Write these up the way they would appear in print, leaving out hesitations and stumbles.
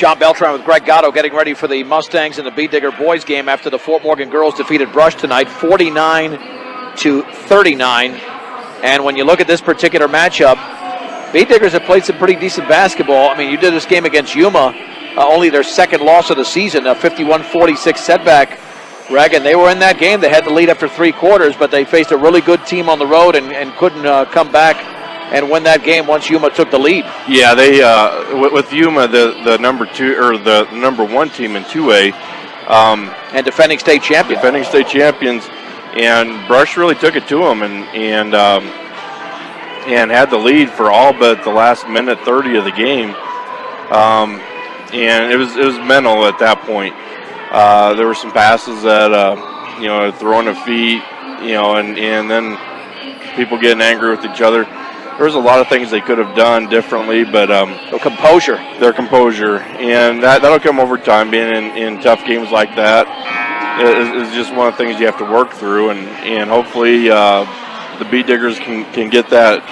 John Beltran with Greg Gatto getting ready for the Mustangs and the Bee Digger boys game after the Fort Morgan girls defeated Brush tonight 49-39. And when you look at this particular matchup, Bee Diggers have played some pretty decent basketball. I mean, you did this game against Yuma, only their second loss of the season, a 51-46 setback, Greg, and they were in that game. They had the lead after 3 quarters, but they faced a really good team on the road and couldn't come back and win that game once Yuma took the lead. Yeah, they with Yuma, the number 2 or the number 1 team in 2A, and defending state champions. And Brush really took it to them and had the lead for all but the last minute 30 of the game. And it was mental at that point. There were some passes that throwing a feet, and then people getting angry with each other. There was a lot of things they could have done differently, but their composure, and that'll come over time. Being in tough games like that is just one of the things you have to work through, and hopefully the Bee Diggers can get that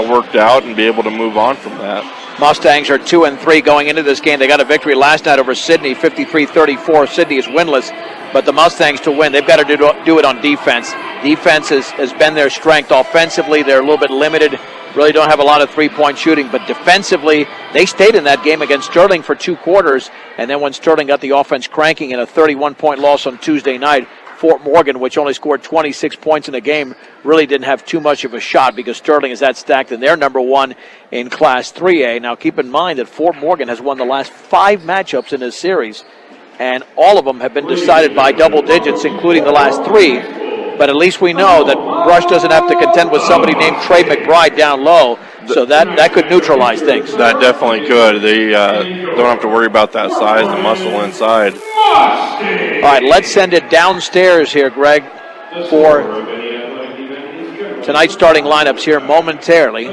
worked out and be able to move on from that. Mustangs are 2-3 going into this game. They got a victory last night over Sidney, 53-34. Sidney is winless, but the Mustangs to win, they've got to do it on defense. Defense has been their strength. Offensively, they're a little bit limited. Really don't have a lot of three-point shooting, but defensively, they stayed in that game against Sterling for 2 quarters, and then when Sterling got the offense cranking in a 31-point loss on Tuesday night, Fort Morgan, which only scored 26 points in the game, really didn't have too much of a shot because Sterling is that stacked and they're number 1 in Class 3A. Now keep in mind that Fort Morgan has won the last 5 matchups in this series, and all of them have been decided by double digits, including the last 3. But at least we know that Brush doesn't have to contend with somebody named Trey McBride down low, so that could neutralize things. That definitely could. They don't have to worry about that size, the muscle inside. All right, let's send it downstairs here, Greg, for tonight's starting lineups here momentarily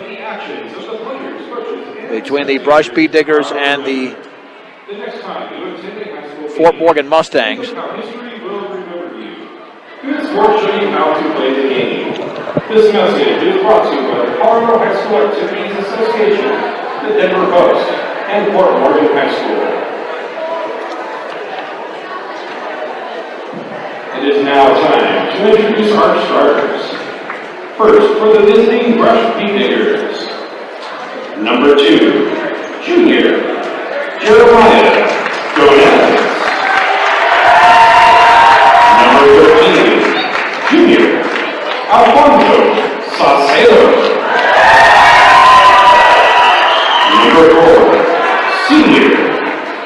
between the Brush Bee Diggers and the Fort Morgan Mustangs. Here's showing you how to play the game. This message is brought to you by the Colorado High School Activities Association, the Denver Post, and Fort Morgan High School. It is now time to introduce our starters. First, for the visiting Brush Bee Diggers. Number 2, junior, Jeremiah Gonez. Number 13, junior, Alfonso Saucedo. Number 4, senior,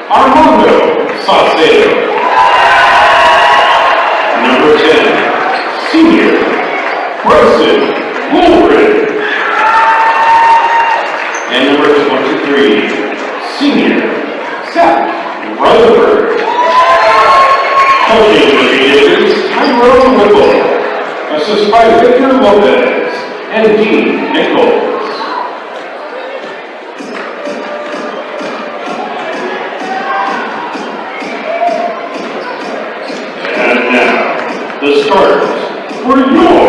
Armando Saucedo. Number 10, senior, Preston Woolridge. And number 23, senior, Zach Rutherford. Coaching the Bee Diggers, Tyrone Whipple. Assisted by Victor Lopez and Dean Nichols. And now, the starters for your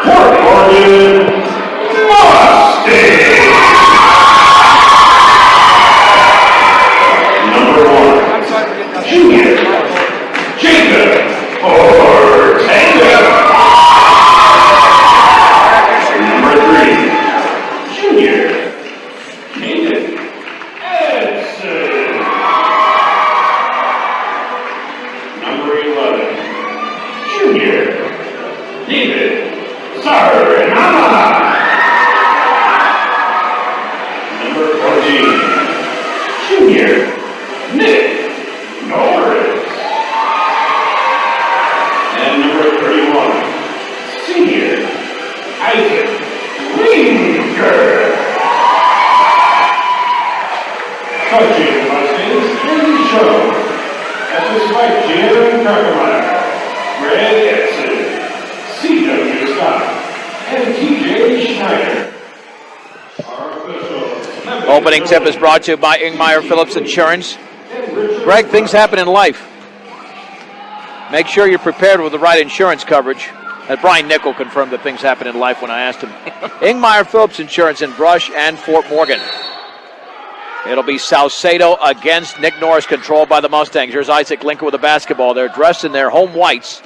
Fort Morgan Mustangs. Number 1, junior, Jacob Ortega. Number 3, junior, Nathan Edson. Number 11, junior, David Saranama. Number 14, junior, Nick Norris. And number 31, senior, Isaac Winger. Coaching the Mustangs in the show, assisted by Jalen Carpenter, Greg Edson, C.W. Scott, and T.J. Schneider. Our official Opening tip is brought to you by Ingmeyer Phillips Insurance. Greg, things happen in life. Make sure you're prepared with the right insurance coverage. As Brian Nickel confirmed that things happen in life when I asked him. Ingmeyer Phillips Insurance in Brush and Fort Morgan. It'll be Salcedo against Nick Norris, controlled by the Mustangs. Here's Isaac Linker with the basketball. They're dressed in their home whites.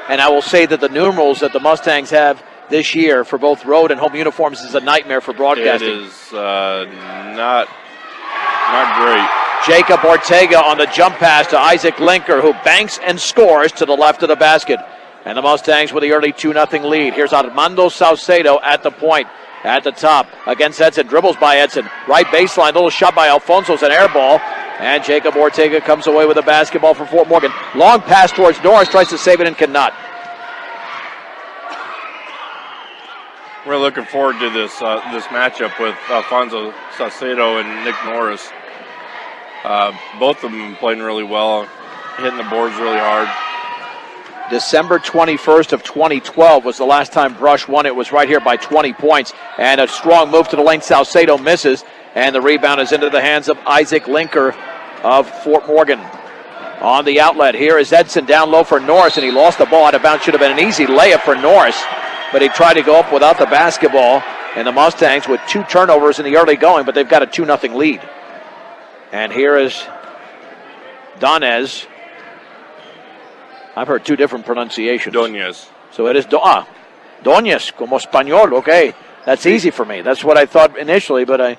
And I will say that the numerals that the Mustangs have this year for both road and home uniforms is a nightmare for broadcasting. It is not great. Jacob Ortega on the jump pass to Isaac Linker, who banks and scores to the left of the basket. And the Mustangs with the early 2-0 lead. Here's Armando Salcedo at the point, at the top, against Edson. Dribbles by Edson. Right baseline, little shot by Alfonso's an air ball. And Jacob Ortega comes away with a basketball for Fort Morgan. Long pass towards Norris, tries to save it and cannot. We're looking forward to this matchup with Alfonso Salcedo and Nick Norris. Both of them playing really well, hitting the boards really hard. December 21st of 2012 was the last time Brush won. It was right here by 20 points. And a strong move to the lane. Salcedo misses. And the rebound is into the hands of Isaac Linker of Fort Morgan. On the outlet, here is Edson down low for Norris, and he lost the ball out of bounds. Should have been an easy layup for Norris, but he tried to go up without the basketball. And the Mustangs with 2 turnovers in the early going, but they've got a 2-0 lead. And here is Donez. I've heard 2 different pronunciations. Doñez. So it is Doñez, como español. Okay, that's easy for me. That's what I thought initially, but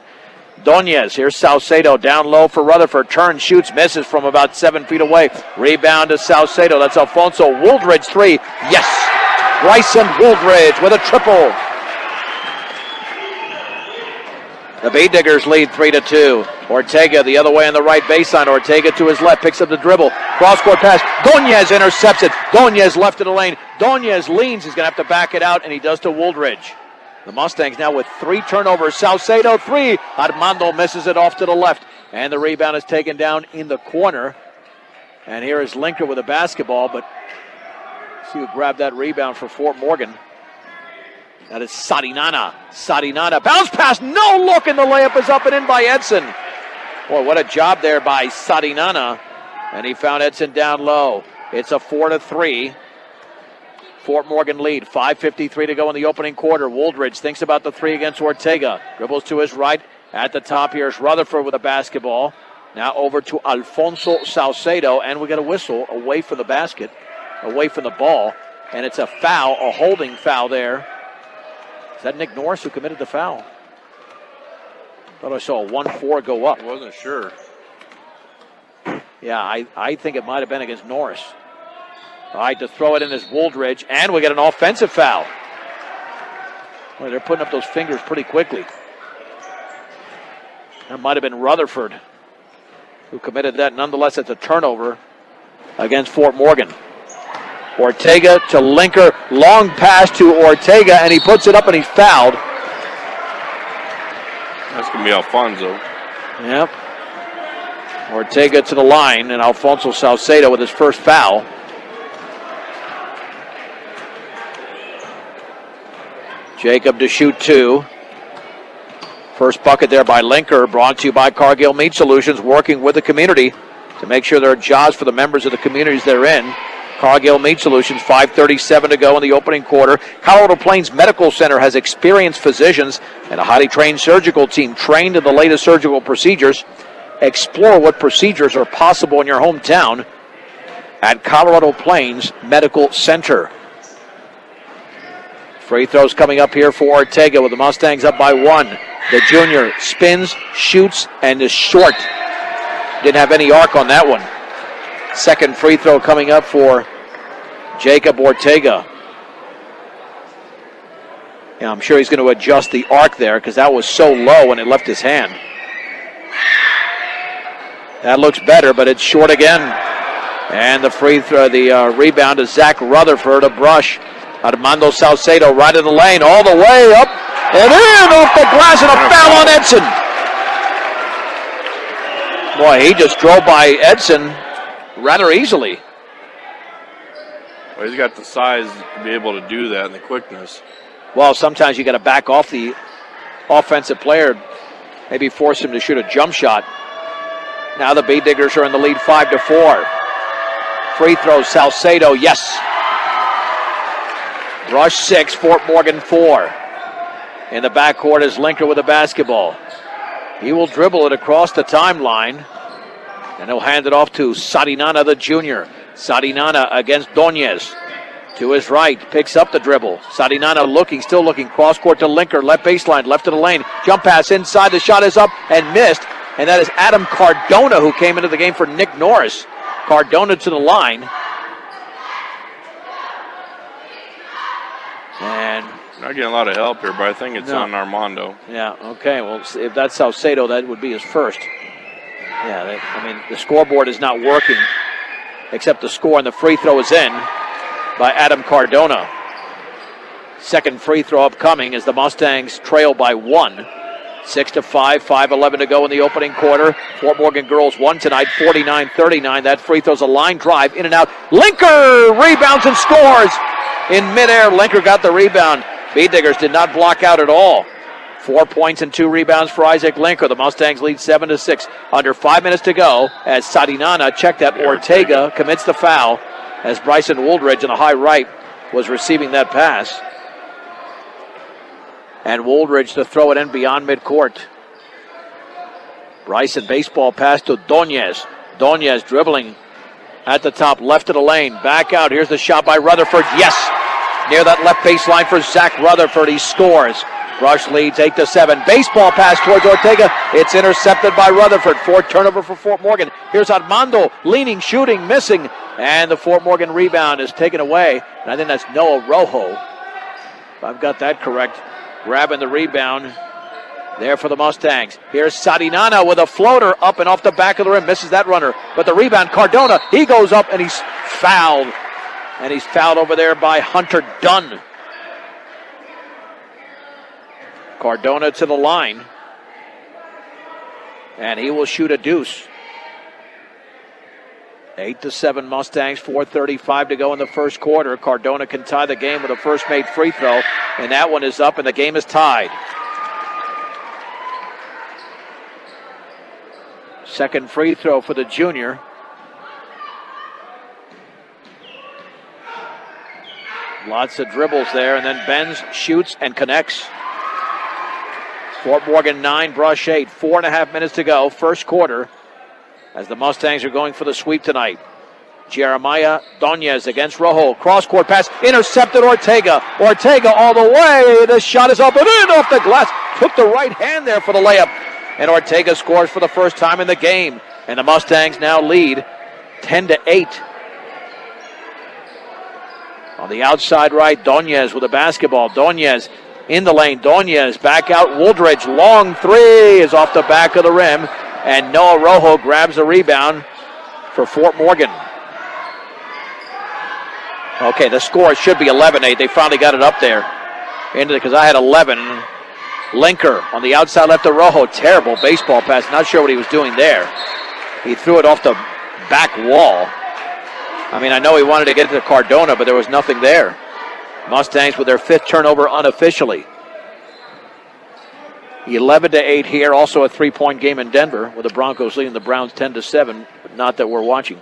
Doñez. Here's Salcedo down low for Rutherford. Turns, shoots, misses from about 7 feet away. Rebound to Salcedo. That's Alfonso. Wooldridge 3. Yes! Bryson Wooldridge with a triple. The Bee Diggers lead 3-2. Ortega the other way on the right baseline. Ortega to his left, picks up the dribble. Cross-court pass. Doñez intercepts it. Doñez left of the lane. Doñez leans. He's going to have to back it out, and he does to Wooldridge. The Mustangs now with 3 turnovers. Salcedo 3. Armando misses it off to the left. And the rebound is taken down in the corner. And here is Linker with a basketball, but see who grabbed that rebound for Fort Morgan. That is Sarinana. Sarinana. Bounce pass. No look, and the layup is up and in by Edson. Boy, what a job there by Sarinana. And he found Edson down low. It's a 4-3. Fort Morgan lead. 5:53 to go in the opening quarter. Wooldridge thinks about the 3 against Ortega. Dribbles to his right. At the top, here's Rutherford with a basketball. Now over to Alfonso Salcedo. And we got a whistle away from the basket. Away from the ball. And it's a foul, a holding foul there. Is that Nick Norris who committed the foul? Thought I saw a 1-4 go up. I wasn't sure. Yeah, I think it might have been against Norris. All right, to throw it in is Wooldridge, and we get an offensive foul. Well, they're putting up those fingers pretty quickly. That might have been Rutherford who committed that. Nonetheless, it's a turnover against Fort Morgan. Ortega to Linker, long pass to Ortega, and he puts it up and he's fouled. That's going to be Alfonso. Yep. Ortega to the line, and Alfonso Salcedo with his first foul. Jacob to shoot 2. First bucket there by Linker, brought to you by Cargill Meat Solutions, working with the community to make sure there are jobs for the members of the communities they're in. Cargill Meat Solutions, 5:37 to go in the opening quarter. Colorado Plains Medical Center has experienced physicians and a highly trained surgical team trained in the latest surgical procedures. Explore what procedures are possible in your hometown at Colorado Plains Medical Center. Free throws coming up here for Ortega with the Mustangs up by 1. The junior spins, shoots, and is short. Didn't have any arc on that one. Second free throw coming up for Jacob Ortega. Yeah, I'm sure he's going to adjust the arc there because that was so low when it left his hand. That looks better, but it's short again. And the free throw, the rebound is Zach Rutherford, a brush. Armando Salcedo right in the lane, all the way up and in off the glass, and a foul on Edson. Boy, he just drove by Edson rather easily. Well, he's got the size to be able to do that and the quickness. Well, sometimes you got to back off the offensive player, maybe force him to shoot a jump shot. Now the Bee Diggers are in the lead 5-4. Free throw, Salcedo, yes. Rush 6, Fort Morgan 4. In the backcourt is Linker with the basketball. He will dribble it across the timeline. And he'll hand it off to Sarinana, the junior. Sarinana against Doñez. To his right, picks up the dribble. Sarinana still looking, cross court to Linker, left baseline, left of the lane. Jump pass inside, the shot is up and missed. And that is Adam Cardona, who came into the game for Nick Norris. Cardona to the line. And not getting a lot of help here, but I think it's on Armando. Yeah, okay, well, if that's Salcedo, that would be his first. Yeah, the scoreboard is not working, except the score, and the free throw is in by Adam Cardona. Second free throw upcoming as the Mustangs trail by 1. 6-5, 5:11 to go in the opening quarter. Fort Morgan girls won tonight, 49-39. That free throw's a line drive, in and out. Linker rebounds and scores in midair. Linker got the rebound. Bead Diggers did not block out at all. 4 points and 2 rebounds for Isaac Linker. The Mustangs lead 7-6. Under 5 minutes to go as Sarinana checked at Ortega, commits the foul as Bryson Wooldridge in the high right was receiving that pass. And Wooldridge to throw it in beyond midcourt. Bryson baseball pass to Doñez. Doñez dribbling at the top left of the lane. Back out. Here's the shot by Rutherford. Yes! Near that left baseline for Zach Rutherford. He scores. Rush leads 8-7. Baseball pass towards Ortega. It's intercepted by Rutherford. 4 turnover for Fort Morgan. Here's Armando leaning, shooting, missing. And the Fort Morgan rebound is taken away. And I think that's Noah Rojo, if I've got that correct, grabbing the rebound there for the Mustangs. Here's Sarinana with a floater up and off the back of the rim. Misses that runner. But the rebound, Cardona, he goes up and he's fouled. And he's fouled over there by Hunter Dunn. Cardona to the line. And he will shoot a deuce. 8-7 Mustangs, 4:35 to go in the first quarter. Cardona can tie the game with a first made free throw. And that one is up and the game is tied. Second free throw for the junior. Lots of dribbles there, and then Benz shoots and connects. Fort Morgan 9, Brush 8. 4.5 minutes to go, first quarter, as the Mustangs are going for the sweep tonight. Jeremiah Doñez against Rojo. Cross-court pass, intercepted Ortega. Ortega all the way. The shot is up and in off the glass. Took the right hand there for the layup. And Ortega scores for the first time in the game. And the Mustangs now lead 10-8. On the outside right, Doñez with the basketball. Doñez in the lane. Doñez back out. Wooldridge, long three is off the back of the rim. And Noah Rojo grabs the rebound for Fort Morgan. Okay, the score should be 11-8. They finally got it up there. Because I had 11. Linker on the outside left of Rojo. Terrible baseball pass. Not sure what he was doing there. He threw it off the back wall. I know he wanted to get it to Cardona, but there was nothing there. Mustangs with their 5th turnover unofficially. 11-8 here. Also a 3-point game in Denver with the Broncos leading the Browns 10-7, but not that we're watching.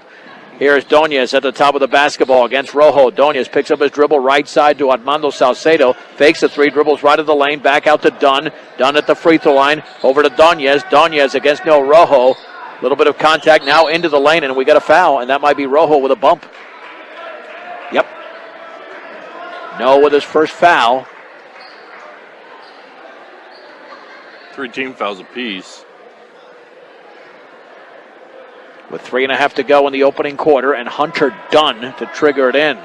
Here's Doñez at the top of the basketball against Rojo. Doñez picks up his dribble right side to Armando Salcedo. Fakes the three, dribbles right of the lane. Back out to Dunn. Dunn at the free throw line. Over to Doñez. Doñez against Noah Rojo. A little bit of contact now into the lane, and we got a foul, and that might be Rojo with a bump. Yep. No with his first foul. 3 team fouls apiece. With 3.5 to go in the opening quarter, and Hunter Dunn to trigger it in.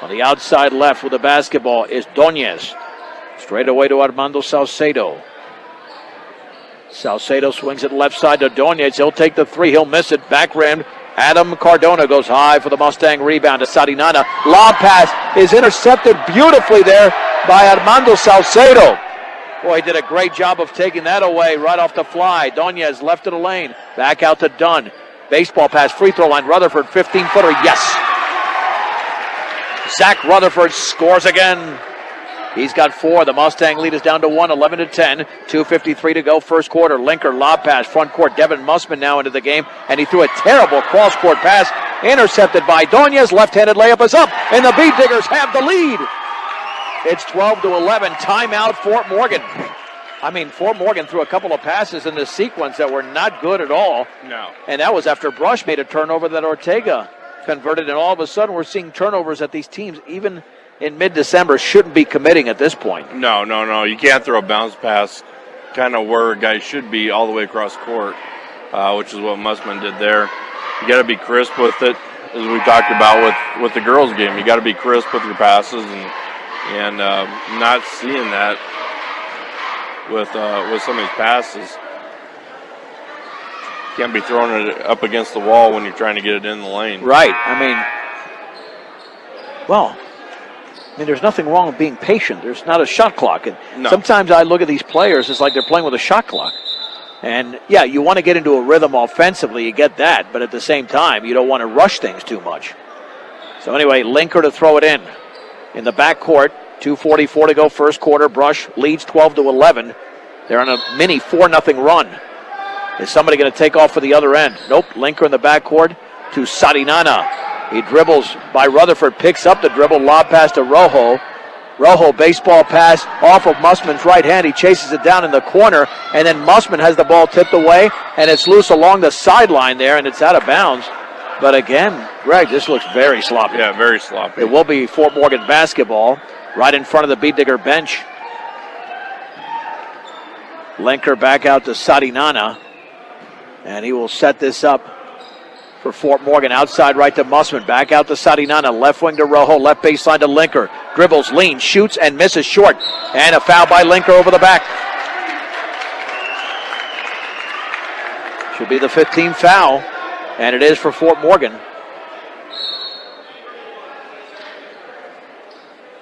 On the outside left with the basketball is Doñez. Straight away to Armando Salcedo. Salcedo swings it left side to Doñez. He'll take the three. He'll miss it. Back rim. Adam Cardona goes high for the Mustang rebound to Sarinana. Lob pass is intercepted beautifully there by Armando Salcedo. Boy, he did a great job of taking that away right off the fly. Doñez left of the lane. Back out to Dunn. Baseball pass, free throw line. Rutherford, 15-footer. Yes. Zach Rutherford scores again. He's got 4. The Mustang lead is down to 1, 11-10. 2:53 to go, first quarter. Linker, lob pass, front court. Devin Mussman now into the game, and he threw a terrible cross-court pass. Intercepted by Doñez. Left-handed layup is up, and the Bead Diggers have the lead. It's 12-11. Timeout, Fort Morgan. I mean, Fort Morgan threw a couple of passes in this sequence that were not good at all. No. And that was after Brush made a turnover that Ortega converted. And all of a sudden, we're seeing turnovers that these teams, even in mid-December, shouldn't be committing at this point. No. You can't throw a bounce pass kind of where a guy should be all the way across court, which is what Mussman did there. You got to be crisp with it, as we talked about with the girls' game. You got to be crisp with your passes, and not seeing that with some of these passes. Can't be throwing it up against the wall when you're trying to get it in the lane. Right. There's nothing wrong with being patient. There's not a shot clock. And No. sometimes I look at these players, it's like they're playing with a shot clock. And, yeah, you want to get into a rhythm offensively, you get that. But at the same time, you don't want to rush things too much. So, anyway, Linker to throw it in the backcourt. 2:44 to go, first quarter. Brush leads 12-11. They're on a mini 4-0 run. Is somebody going to take off for the other end? Nope. Linker in the backcourt to Sarinana. He dribbles by Rutherford, picks up the dribble, lob pass to Rojo. Rojo, baseball pass off of Mussman's right hand. He chases it down in the corner, and then Mussman has the ball tipped away, and it's loose along the sideline there, and it's out of bounds. But again, Greg, this looks very sloppy. Yeah, very sloppy. It will be Fort Morgan basketball right in front of the Beat Digger bench. Linker back out to Sarinana, and he will set this up for Fort Morgan. Outside right to Mussman. Back out to Sarinana. Left wing to Rojo. Left baseline to Linker. Dribbles, leans, shoots, and misses short. And a foul by Linker over the back. Should be the 15th foul. And it is for Fort Morgan.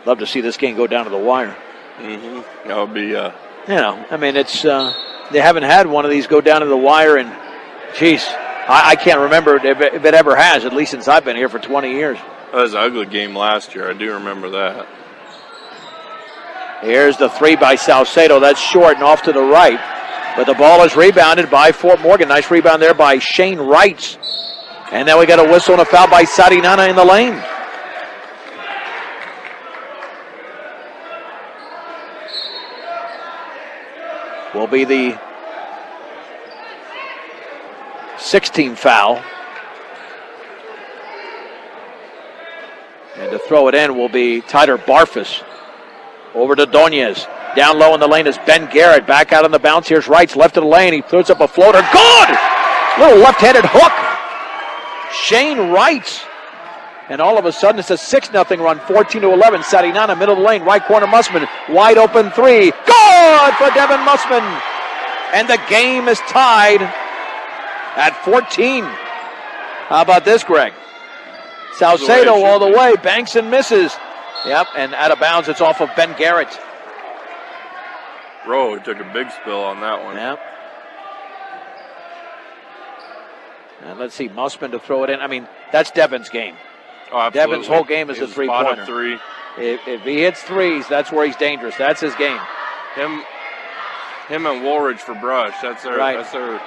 Love to see this game go down to the wire. Mm-hmm. That would be... it's they haven't had one of these go down to the wire, and geez, I can't remember if it ever has, at least since I've been here for 20 years. That was an ugly game last year. I do remember that. Here's the three by Salcedo. That's short and off to the right. But the ball is rebounded by Fort Morgan. Nice rebound there by Shane Wrights. And then we got a whistle and a foul by Sarinana in the lane. Will be the 16th foul. And to throw it in will be Tyler Barfus. Over to Doñez. Down low in the lane is Ben Garrett. Back out on the bounce. Here's Wrights left of the lane. He throws up a floater. Good! Little left-handed hook. Shane Wrights. And all of a sudden it's a 6-0 run. 14-11. Sarinana, middle of the lane. Right corner Mussman. Wide open three. Good for Devin Mussman. And the game is tied at 14. How about this, Greg? Salcedo all the way. Banks and misses. Yep, and out of bounds. It's off of Ben Garrett. Rowe took a big spill on that one. Yep. And let's see, Mussman to throw it in. I mean, that's Devin's game. Oh, absolutely. Devin's whole game is a three-pointer. Three. If he hits threes, that's where he's dangerous. That's his game. Him and Woolridge for Brush. That's their. Right. That's their.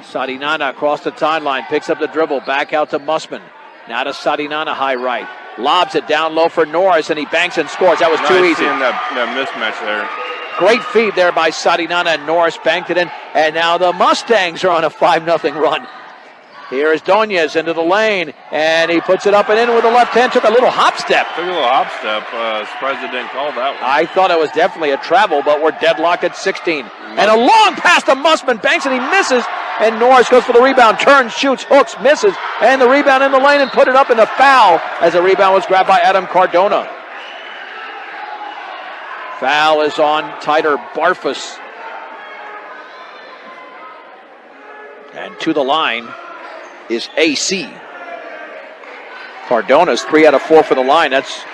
Sarinana across the timeline, picks up the dribble, back out to Mussman. Now to Sarinana, high right. Lobs it down low for Norris, and he banks and scores. That was too easy. Seeing that mismatch there. Great feed there by Sarinana, and Norris banked it in. And now the Mustangs are on a 5-0 run. Here is Doñez into the lane, and he puts it up and in with the left hand. Took a little hop step. Took a little hop step. Surprised they didn't call that one. I thought it was definitely a travel, but we're deadlocked at 16. And a long pass to Mussman. Banks and he misses. And Norris goes for the rebound. Turns, shoots, hooks, misses. And the rebound in the lane and put it up in the foul as the rebound was grabbed by Adam Cardona. Foul is on Tyler Barfus. And to the line is AC. Cardona's 3 out of 4 for the line. That's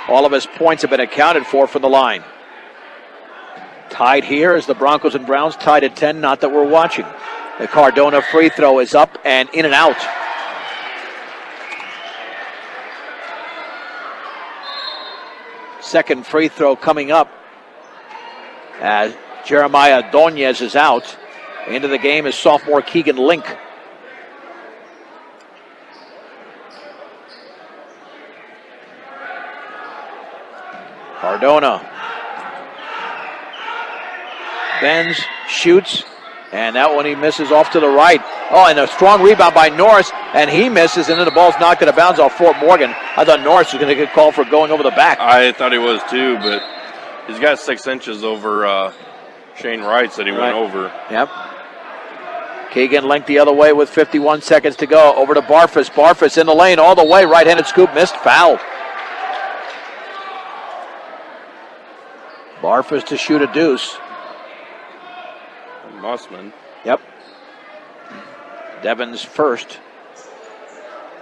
all of his points have been accounted for the line. Tied here as the Broncos and Browns tied at 10. Not that we're watching. The Cardona free throw is up and in and out. Second free throw coming up as Jeremiah Doñez is out. Into the game is sophomore Keegan Link. Cardona bends, shoots, and that one he misses off to the right. Oh, and a strong rebound by Norris, and he misses, and then the ball's knocked out of bounds off Fort Morgan. I thought Norris was going to get called for going over the back. I thought he was too, but he's got 6 inches over Shane Wrights that he went over. Yep. Keegan Link the other way with 51 seconds to go. Over to Barfus. Barfus in the lane all the way. Right-handed scoop missed. Foul. Barfus to shoot a deuce. Mussman. Yep. Devon's first.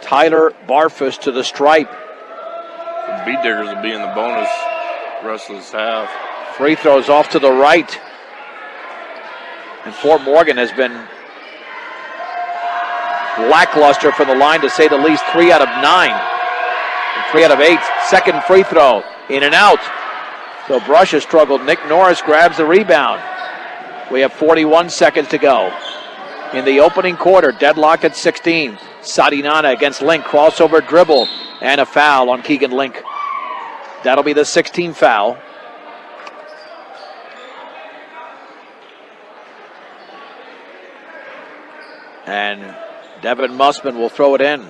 Tyler Barfus to the stripe. The Beat Diggers will be in the bonus the rest of this half. Free throws off to the right. And Fort Morgan has been lackluster for the line, to say the least. 3 out of 9. And 3 out of 8. Second free throw. In and out. So Brush has struggled. Nick Norris grabs the rebound. We have 41 seconds to go. In the opening quarter, deadlocked at 16. Sadinana against Link. Crossover dribble. And a foul on Keegan Link. That'll be the 16th foul. And Devin Mussman will throw it in.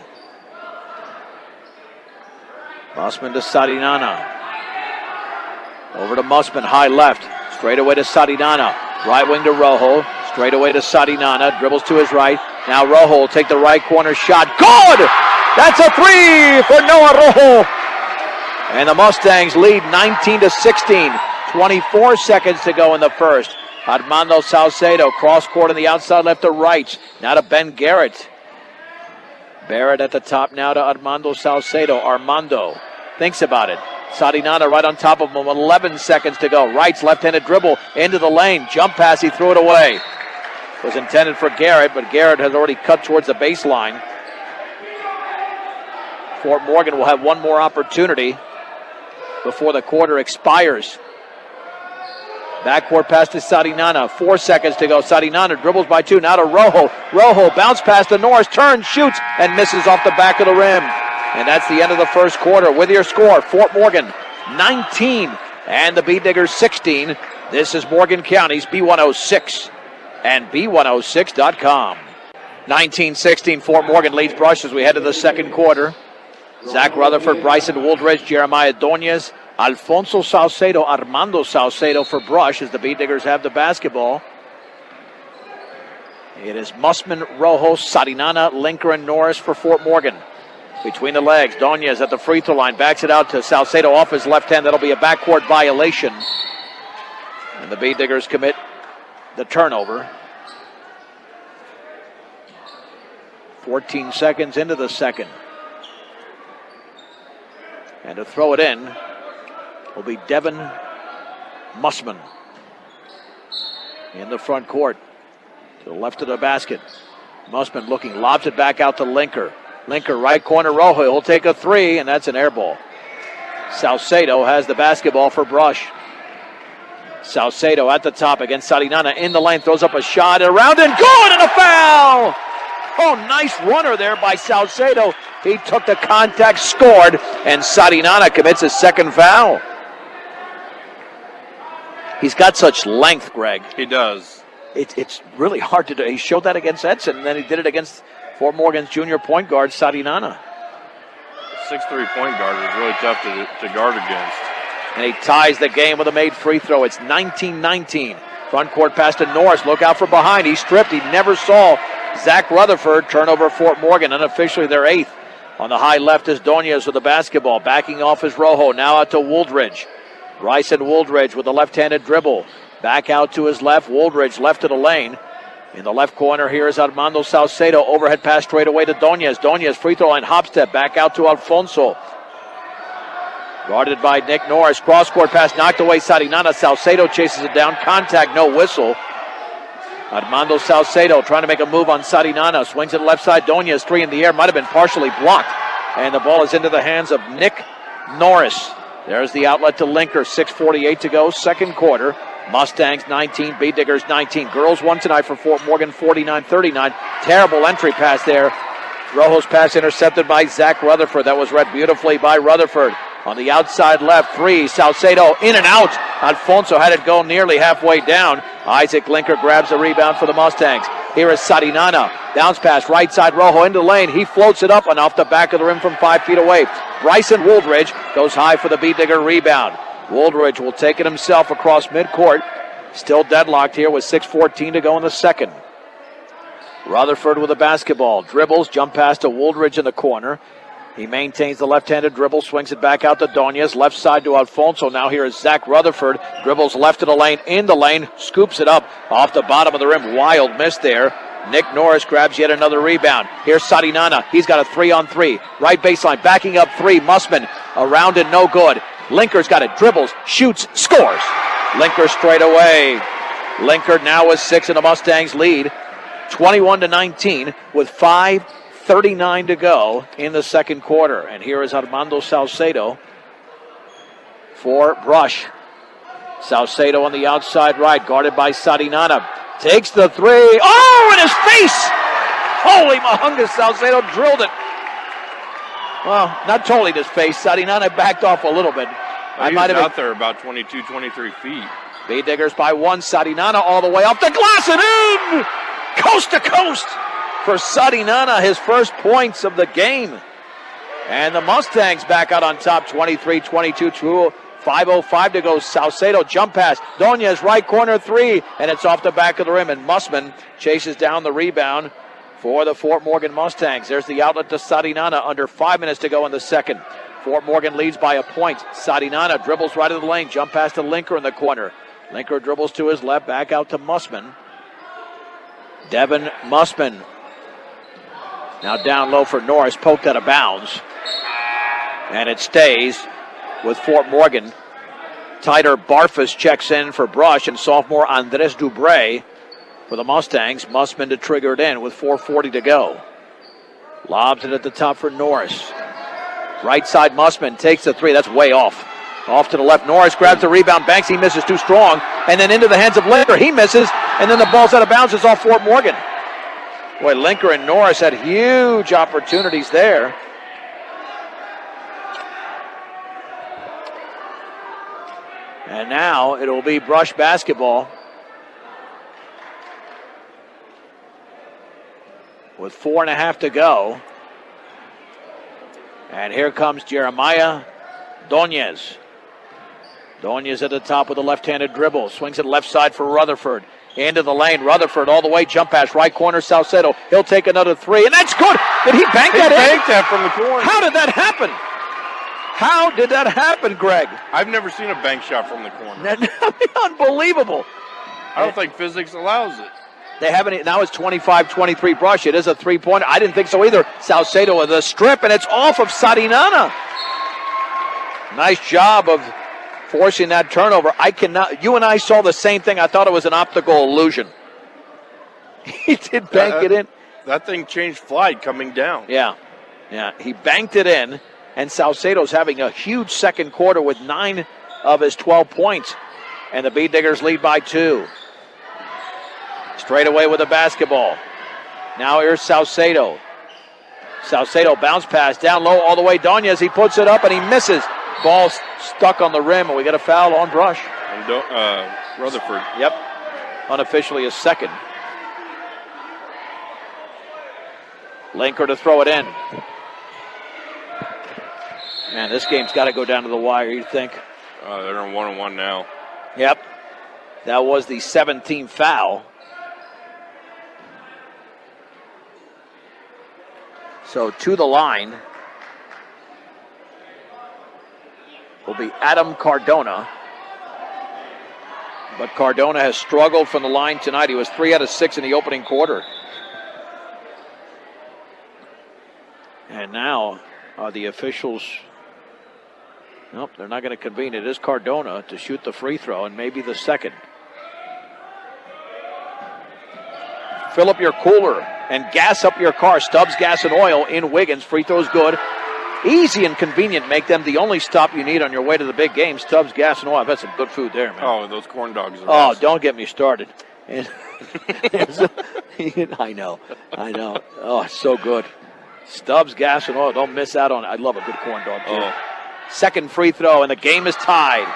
Mussman to Sadinana. Over to Mussman, high left. Straight away to Sadinana. Right wing to Rojo. Straight away to Sadinana. Dribbles to his right. Now Rojo will take the right corner shot. Good! That's a 3 for Noah Rojo. And the Mustangs lead 19-16. 24 seconds to go in the first. Armando Salcedo, cross court on the outside left to right. Now to Ben Garrett. Barrett at the top now to Armando Salcedo. Armando thinks about it. Sadinana right on top of him. 11 seconds to go. Wright's left-handed dribble into the lane. Jump pass, he threw it away. Was intended for Garrett, but Garrett has already cut towards the baseline. Fort Morgan will have one more opportunity before the quarter expires. Backcourt pass to Sadinana. 4 seconds to go. Sadinana dribbles by 2. Now to Rojo. Rojo bounce pass to Norris. Turns, shoots, and misses off the back of the rim. And that's the end of the first quarter. With your score, Fort Morgan 19 and the Beat Diggers 16. This is Morgan County's B106 and B106.com. 19-16, Fort Morgan leads Brush as we head to the second quarter. Zach Rutherford, Bryson Wooldridge, Jeremiah Doñez, Alfonso Salcedo, Armando Salcedo for Brush as the Beat Diggers have the basketball. It is Mussman, Rojo, Sadinana, Linker, and Norris for Fort Morgan. Between the legs, Doñez at the free throw line, backs it out to Salcedo off his left hand. That'll be a backcourt violation. And the Beat Diggers commit the turnover. 14 seconds into the second. And to throw it in will be Devin Mussman in the front court. To the left of the basket. Mussman looking, lobs it back out to Linker. Linker, right corner, Rojo. He'll take a 3, and that's an air ball. Salcedo has the basketball for Brush. Salcedo at the top against Sadinana in the lane, throws up a shot, around and good, and a foul! Oh, nice runner there by Salcedo. He took the contact, scored, and Sadinana commits his second foul. He's got such length, Greg. He does. It's really hard to do. He showed that against Edson, and then he did it against Fort Morgan's junior point guard, Sadinana. 6'3" point guard is really tough to guard against. And he ties the game with a made free throw. It's 19-19. Front court pass to Norris. Look out for behind. He stripped. He never saw Zach Rutherford. Turnover Fort Morgan, unofficially their 8th. On the high left is Doñez with the basketball. Backing off is Rojo. Now out to Wooldridge. Bryson Wooldridge with the left-handed dribble. Back out to his left. Wooldridge left of the lane. In the left corner here is Armando Salcedo. Overhead pass straight away to Doñez. Doñez free throw line hop step. Back out to Alfonso. Guarded by Nick Norris. Cross court pass knocked away Sadinana. Salcedo chases it down. Contact, no whistle. Armando Salcedo trying to make a move on Sadinana. Swings to the left side. Doñez 3 in the air. Might have been partially blocked. And the ball is into the hands of Nick Norris. There's the outlet to Linker. 6:48 to go. Second quarter. Mustangs 19, Beat Diggers 19. Girls won tonight for Fort Morgan 49-39. Terrible entry pass there. Rojo's pass intercepted by Zach Rutherford. That was read beautifully by Rutherford. On the outside left, 3. Salcedo in and out. Alfonso had it go nearly halfway down. Isaac Linker grabs the rebound for the Mustangs. Here is Sarinana. Bounce pass, right side, Rojo into the lane. He floats it up and off the back of the rim from 5 feet away. Bryson Wooldridge goes high for the Beat Digger rebound. Wooldridge will take it himself across midcourt. Still deadlocked here with 6:14 to go in the second. Rutherford with the basketball. Dribbles, jump pass to Wooldridge in the corner. He maintains the left-handed dribble, swings it back out to Donez, left side to Alfonso. Now here is Zach Rutherford, dribbles left of the lane, in the lane, scoops it up off the bottom of the rim. Wild miss there. Nick Norris grabs yet another rebound. Here's Sarinana. He's got a 3-on-3. Right baseline, backing up 3. Mussman around and no good. Linker's got it, dribbles, shoots, scores. Linker straight away. Linker now with 6 in the Mustangs lead. 21-19 with 5:39 to go in the second quarter. And here is Armando Salcedo for Brush. Salcedo on the outside right, guarded by Sarinana. Takes the 3. Oh, in his face! Holy Mahunga, Salcedo drilled it. Well, not totally in his face. Sarinana backed off a little bit. I might have out there about 22, 23 feet. Beat Diggers by 1. Sarinana all the way off the glass and in! Coast to coast for Sarinana, his first points of the game. And the Mustangs back out on top, 23-22, 5:05 to go. Salcedo jump pass. Donez right corner 3, and it's off the back of the rim. And Mussman chases down the rebound for the Fort Morgan Mustangs. There's the outlet to Sarinana. Under 5 minutes to go in the second. Fort Morgan leads by a point. Sarinana dribbles right of the lane. Jump pass to Linker in the corner. Linker dribbles to his left, back out to Mussman. Devin Mussman. Now down low for Norris, poked out of bounds. And it stays with Fort Morgan. Tighter Barfus checks in for Brush, and sophomore Andres Dubre for the Mustangs. Mussman to trigger it in with 4:40 to go. Lobs it at the top for Norris. Right side Mussman takes the 3. That's way off. Off to the left. Norris grabs the rebound. Banks, he misses too strong. And then into the hands of Linker. He misses. And then the ball's out of bounds. It's off Fort Morgan. Boy, Linker and Norris had huge opportunities there. And now it'll be Brush basketball. With 4.5 to go. And here comes Jeremiah Donez. Donez at the top with a left-handed dribble. Swings it left side for Rutherford. Into the lane. Rutherford all the way. Jump pass. Right corner. Salcedo. He'll take another 3. And that's good. Did he bank that in? He banked that from the corner. How did that happen? How did that happen, Greg? I've never seen a bank shot from the corner. Unbelievable. I don't think physics allows it. They haven't. Now it's 25-23 Brush. It is a 3-pointer. I didn't think so either. Salcedo with a strip, and it's off of Sarinana. Nice job of forcing that turnover. I cannot. You and I saw the same thing. I thought it was an optical illusion. He did bank it in. That thing changed flight coming down. Yeah. He banked it in, and Salcedo's having a huge second quarter with 9 of his 12 points, and the Beat Diggers lead by 2. Straight away with the basketball. Now here's Salcedo. Salcedo bounce pass down low all the way. Donez, he puts it up and he misses. Ball stuck on the rim, and we get a foul on Brush. And Rutherford. Yep. Unofficially a second. Linker to throw it in. Man, this game's got to go down to the wire, you think? They're on 1-on-1 now. Yep. That was the 17th foul. So to the line will be Adam Cardona. But Cardona has struggled from the line tonight. He was 3 out of 6 in the opening quarter. And now the officials, nope, they're not going to convene. It is Cardona to shoot the free throw and maybe the second. Fill up your cooler and gas up your car. Stubbs Gas and Oil in Wiggins. Free throws good. Easy and convenient. Make them the only stop you need on your way to the big game. Stubbs Gas and Oil. I've had some good food there, man. Oh, those corn dogs are awesome. Don't get me started. And I know. Oh, it's so good. Stubbs Gas and Oil. Don't miss out on it. I love a good corn dog, too. Oh. Second free throw, and the game is tied.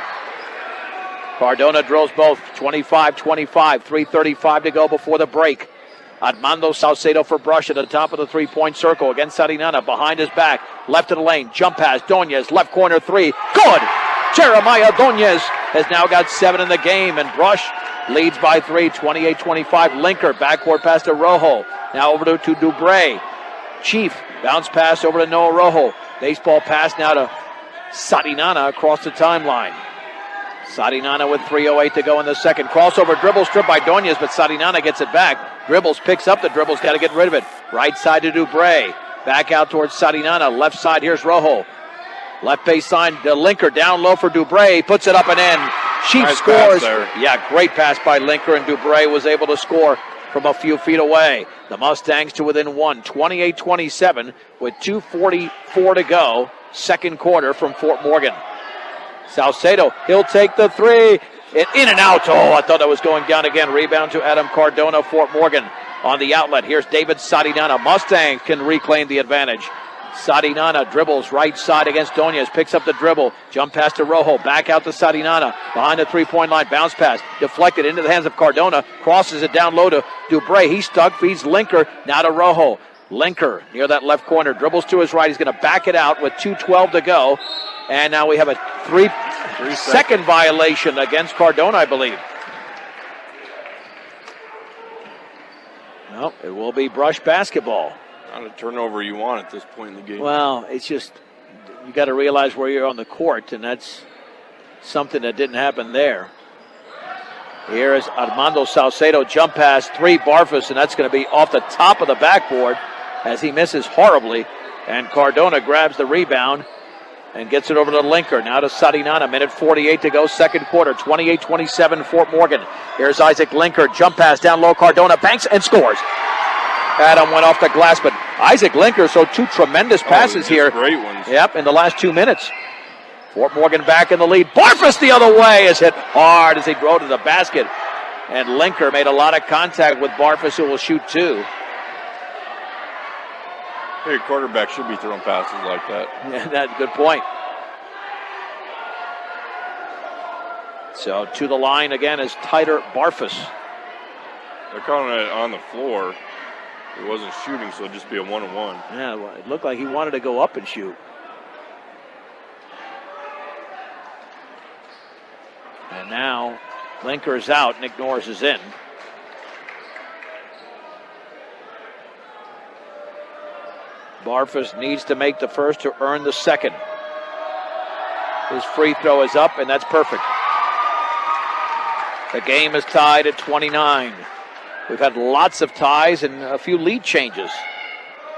Cardona drills both. 25-25. 3:35 to go before the break. Armando Salcedo for Brush at the top of the three-point circle against Sarinana. Behind his back. Left of the lane. Jump pass. Doñez. Left corner three. Good! Jeremiah Doñez has now got 7 in the game, and Brush leads by 3, 28-25. Linker, backcourt pass to Rojo. Now over to Dubray. Chief, bounce pass over to Noah Rojo. Baseball pass now to Sarinana across the timeline. Sarinana with 3:08 to go in the second. Crossover dribble strip by Doñez, but Sarinana gets it back. Dribbles, picks up the dribbles, got to get rid of it. Right side to Dubray. Back out towards Sarinana. Left side, here's Rojo. Left baseline to Linker, down low for Dubray, puts it up and in. Chief Nice scores. pass there. Yeah, great pass by Linker, and Dubray was able to score from a few feet away. The Mustangs to within 1, 28-27 with 2:44 to go. Second quarter from Fort Morgan. Salcedo, he'll take the three. In and out. Oh, I thought that was going down again. Rebound to Adam Cardona, Fort Morgan on the outlet. Here's David Sarinana. Mustangs can reclaim the advantage. Sarinana dribbles right side against Doñez, picks up the dribble, jump pass to Rojo, back out to Sarinana, behind the three-point line, bounce pass, deflected into the hands of Cardona, crosses it down low to Dubray, he's stuck, feeds Linker, now to Rojo. Linker near that left corner, dribbles to his right, he's going to back it out with 2:12 to go, and now we have a 3-second violation against Cardona, I believe. No, it will be Brush basketball. Not a turnover you want at this point in the game. Well, it's just, you got to realize where you're on the court, and that's something that didn't happen there. Here is Armando Salcedo, jump pass, 3, Barfus, and that's going to be off the top of the backboard as he misses horribly. And Cardona grabs the rebound and gets it over to Linker. Now to Sarinana, minute 48 to go, second quarter, 28-27 Fort Morgan. Here's Isaac Linker, jump pass down low, Cardona banks and scores. Adam went off the glass, but Isaac Linker, so 2 tremendous passes here. Great ones. Yep, in the last 2 minutes. Fort Morgan back in the lead. Barfus the other way is hit hard as he drove to the basket. And Linker made a lot of contact with Barfus, who will shoot 2. Hey, quarterback should be throwing passes like that. Yeah, that's a good point. So to the line again is Tyler Barfus. They're calling it on the floor. It wasn't shooting, so it'd just be a 1-on-1. Yeah, well, it looked like he wanted to go up and shoot. And now Linker is out. Nick Norris is in. Barfus needs to make the first to earn the second. His free throw is up, and that's perfect. The game is tied at 29. We've had lots of ties and a few lead changes.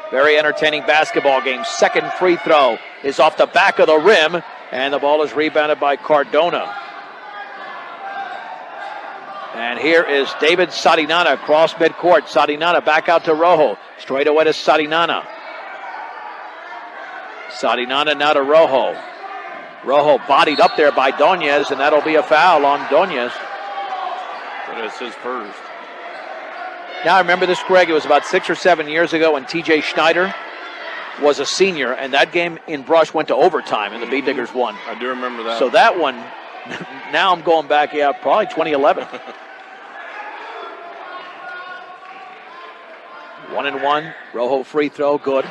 Very entertaining basketball game. Second free throw is off the back of the rim, and the ball is rebounded by Cardona. And here is David Sarinana across midcourt. Sarinana back out to Rojo. Straight away to Sarinana. Sarinana now to Rojo. Rojo bodied up there by Doñez, and that'll be a foul on Doñez. But it's his first. Now, I remember this, Greg. It was about 6 or 7 years ago when T.J. Schneider was a senior, and that game in Brush went to overtime, and the Beat Diggers won. I do remember that. So that one, now I'm going back, probably 2011. 1-1. Rojo free throw, good.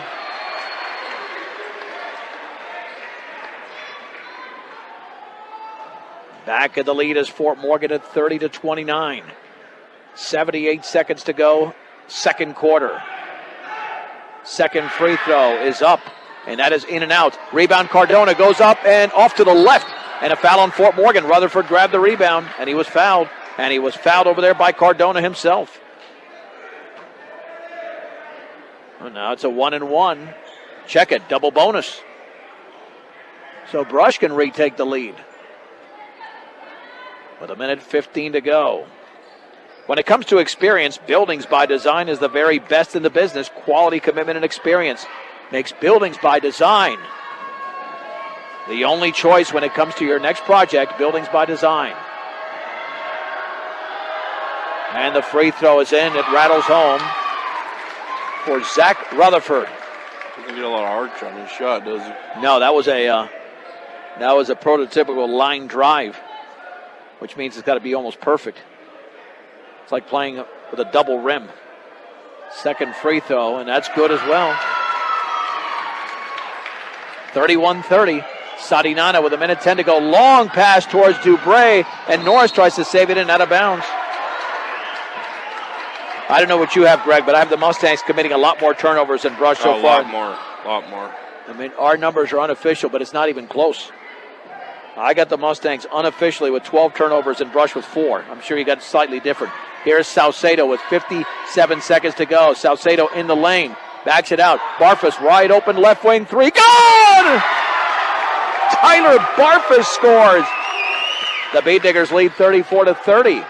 Back in the lead is Fort Morgan at 30-29. 78 seconds to go, second quarter. Second free throw is up, and that is in and out. Rebound, Cardona goes up and off to the left, and a foul on Fort Morgan. Rutherford grabbed the rebound, and he was fouled. And he was fouled over there by Cardona himself. Well, now it's a 1-1. Check it, double bonus. So Brush can retake the lead. With a minute 15 to go. When it comes to experience, Buildings by Design is the very best in the business. Quality, commitment, and experience makes Buildings by Design the only choice when it comes to your next project. Buildings by Design. And the free throw is in. It rattles home for Zach Rutherford. Doesn't get a lot of arch on his shot, does he? No, that was a prototypical line drive. which means it's got to be almost perfect. It's like playing with a double rim. Second free throw, and that's good as well. 31-30. Sadinana with 1:10 to go. Long pass towards Dubray, and Norris tries to save it in out of bounds. I don't know what you have, Greg, but I have the Mustangs committing a lot more turnovers than Brush so far. A lot more. I mean, our numbers are unofficial, but it's not even close. I got the Mustangs unofficially with 12 turnovers and Brush with 4. I'm sure you got slightly different. Here's Salcedo with 57 seconds to go. Salcedo in the lane. Backs it out. Barfus wide open left wing 3. Good! Tyler Barfus scores. The Beat Diggers lead 34-30.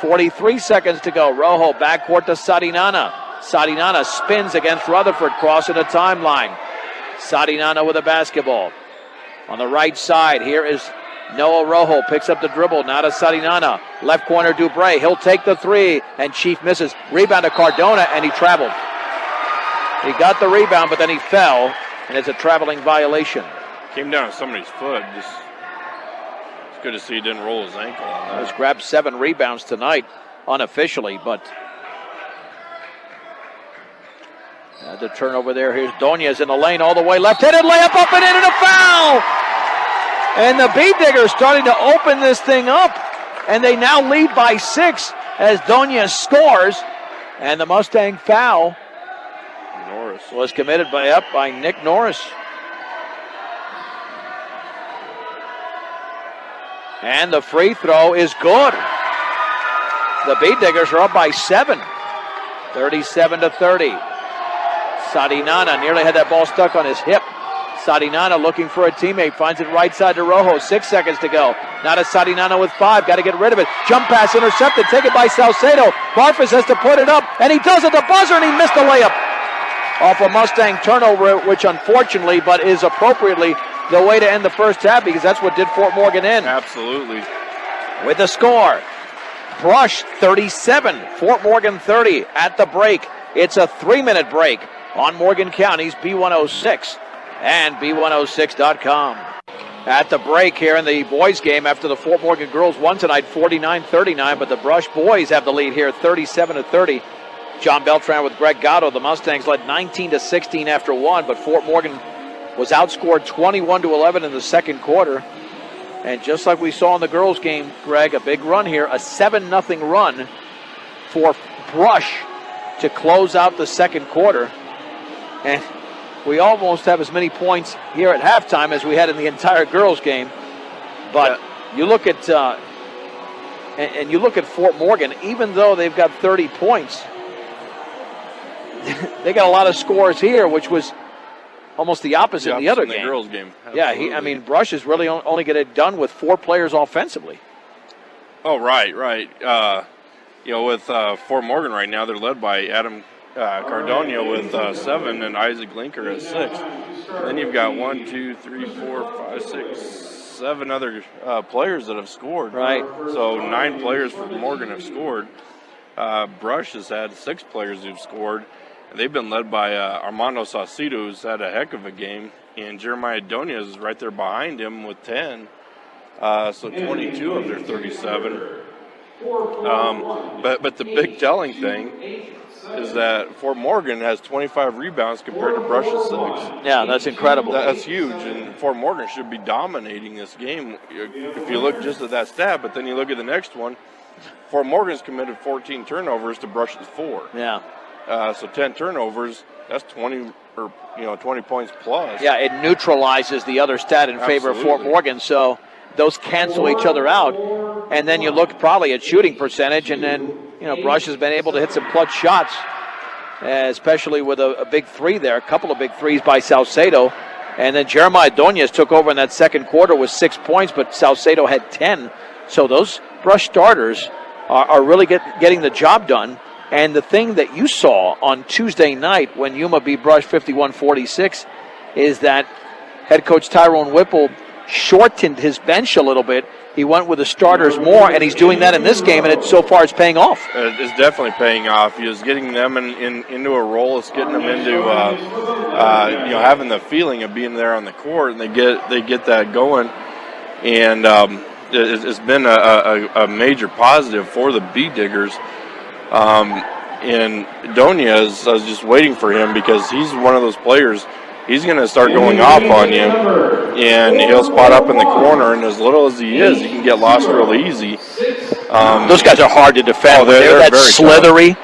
43 seconds to go. Rojo backcourt to Sadinana. Sadinana spins against Rutherford, crossing the timeline. Sadinana with a basketball. On the right side, here is Noah Rojo. Picks up the dribble. Now to Sadinana. Left corner, Dubray. He'll take the 3, and Chief misses. Rebound to Cardona, and he traveled. He got the rebound, but then he fell, and it's a traveling violation. Came down on somebody's foot. It's good to see he didn't roll his ankle on that. He's grabbed 7 rebounds tonight, unofficially, but the turnover there. Here's Doñez in the lane all the way. Left-handed layup up and in, and a foul! And the Beat Diggers starting to open this thing up, and they now lead by 6 as Doñez scores, and the Mustang foul was committed by Nick Norris. And the free throw is good. The Beat Diggers are up by 7. 37-30. Sadinana nearly had that ball stuck on his hip. Sadinana looking for a teammate. Finds it right side to Rojo. 6 seconds to go. Now to Sadinana with 5. Got to get rid of it. Jump pass intercepted. Taken by Salcedo. Barfus has to put it up. And he does at the buzzer, and he missed the layup. Off a Mustang turnover, which unfortunately, but is appropriately, the way to end the first half, because that's what did Fort Morgan in. Absolutely. With the score, Brush 37, Fort Morgan 30 at the break. It's a 3-minute break on Morgan County's B106 and B106.com. At the break here in the boys game after the Fort Morgan girls won tonight 49-39, but the Brush boys have the lead here 37-30. John Beltran with Greg Gatto. The Mustangs led 19-16 after 1, but Fort Morgan was outscored 21-11 in the second quarter. And just like we saw in the girls' game, Greg, a big run here, a 7-0 run for Brush to close out the second quarter. And we almost have as many points here at halftime as we had in the entire girls' game. But you look at and you look at Fort Morgan, even though they've got 30 points, they got a lot of scores here, which was almost the opposite in the other game. The girls' game. Absolutely. Yeah, Brush is really only get it done with 4 players offensively. Oh, right. With Fort Morgan right now, they're led by Adam Cardona with 7 and Isaac Linker at 6. Then you've got 1, 2, 3, 4, 5, 6, 7 other players that have scored. Right. So 9 players from Morgan have scored. Brush has had 6 players who've scored. They've been led by Armando Saucedo, who's had a heck of a game, and Jeremiah Doñez is right there behind him with 10. So 22 of their 37. But the big telling thing is that Fort Morgan has 25 rebounds compared to Brush's 6. Yeah, that's incredible. That's huge, and Fort Morgan should be dominating this game if you look just at that stat. But then you look at the next one, Fort Morgan's committed 14 turnovers to Brush's 4. Yeah. So 10 turnovers, that's 20 points plus. Yeah, it neutralizes the other stat in favor of Fort Morgan, so those cancel each other out. And then you look probably at shooting percentage, and then, Brush has been able to hit some clutch shots, especially with a big 3 there, a couple of big 3s by Salcedo. And then Jeremiah Doñez took over in that second quarter with 6 points, but Salcedo had 10. So those Brush starters are really getting the job done. And the thing that you saw on Tuesday night when Yuma beat Brush 51-46 is that head coach Tyrone Whipple shortened his bench a little bit. He went with the starters more, and he's doing that in this game, and so far it's paying off. It's definitely paying off. He is getting them into a role. It's getting them into having the feeling of being there on the court, and they get that going. And it's been a major positive for the Bee Diggers. And Donia, I was just waiting for him because he's one of those players. He's going to start going off on you, and he'll spot up in the corner, and as little as he is, he can get lost real easy. Those guys are hard to defend. Oh, they're that very slithery.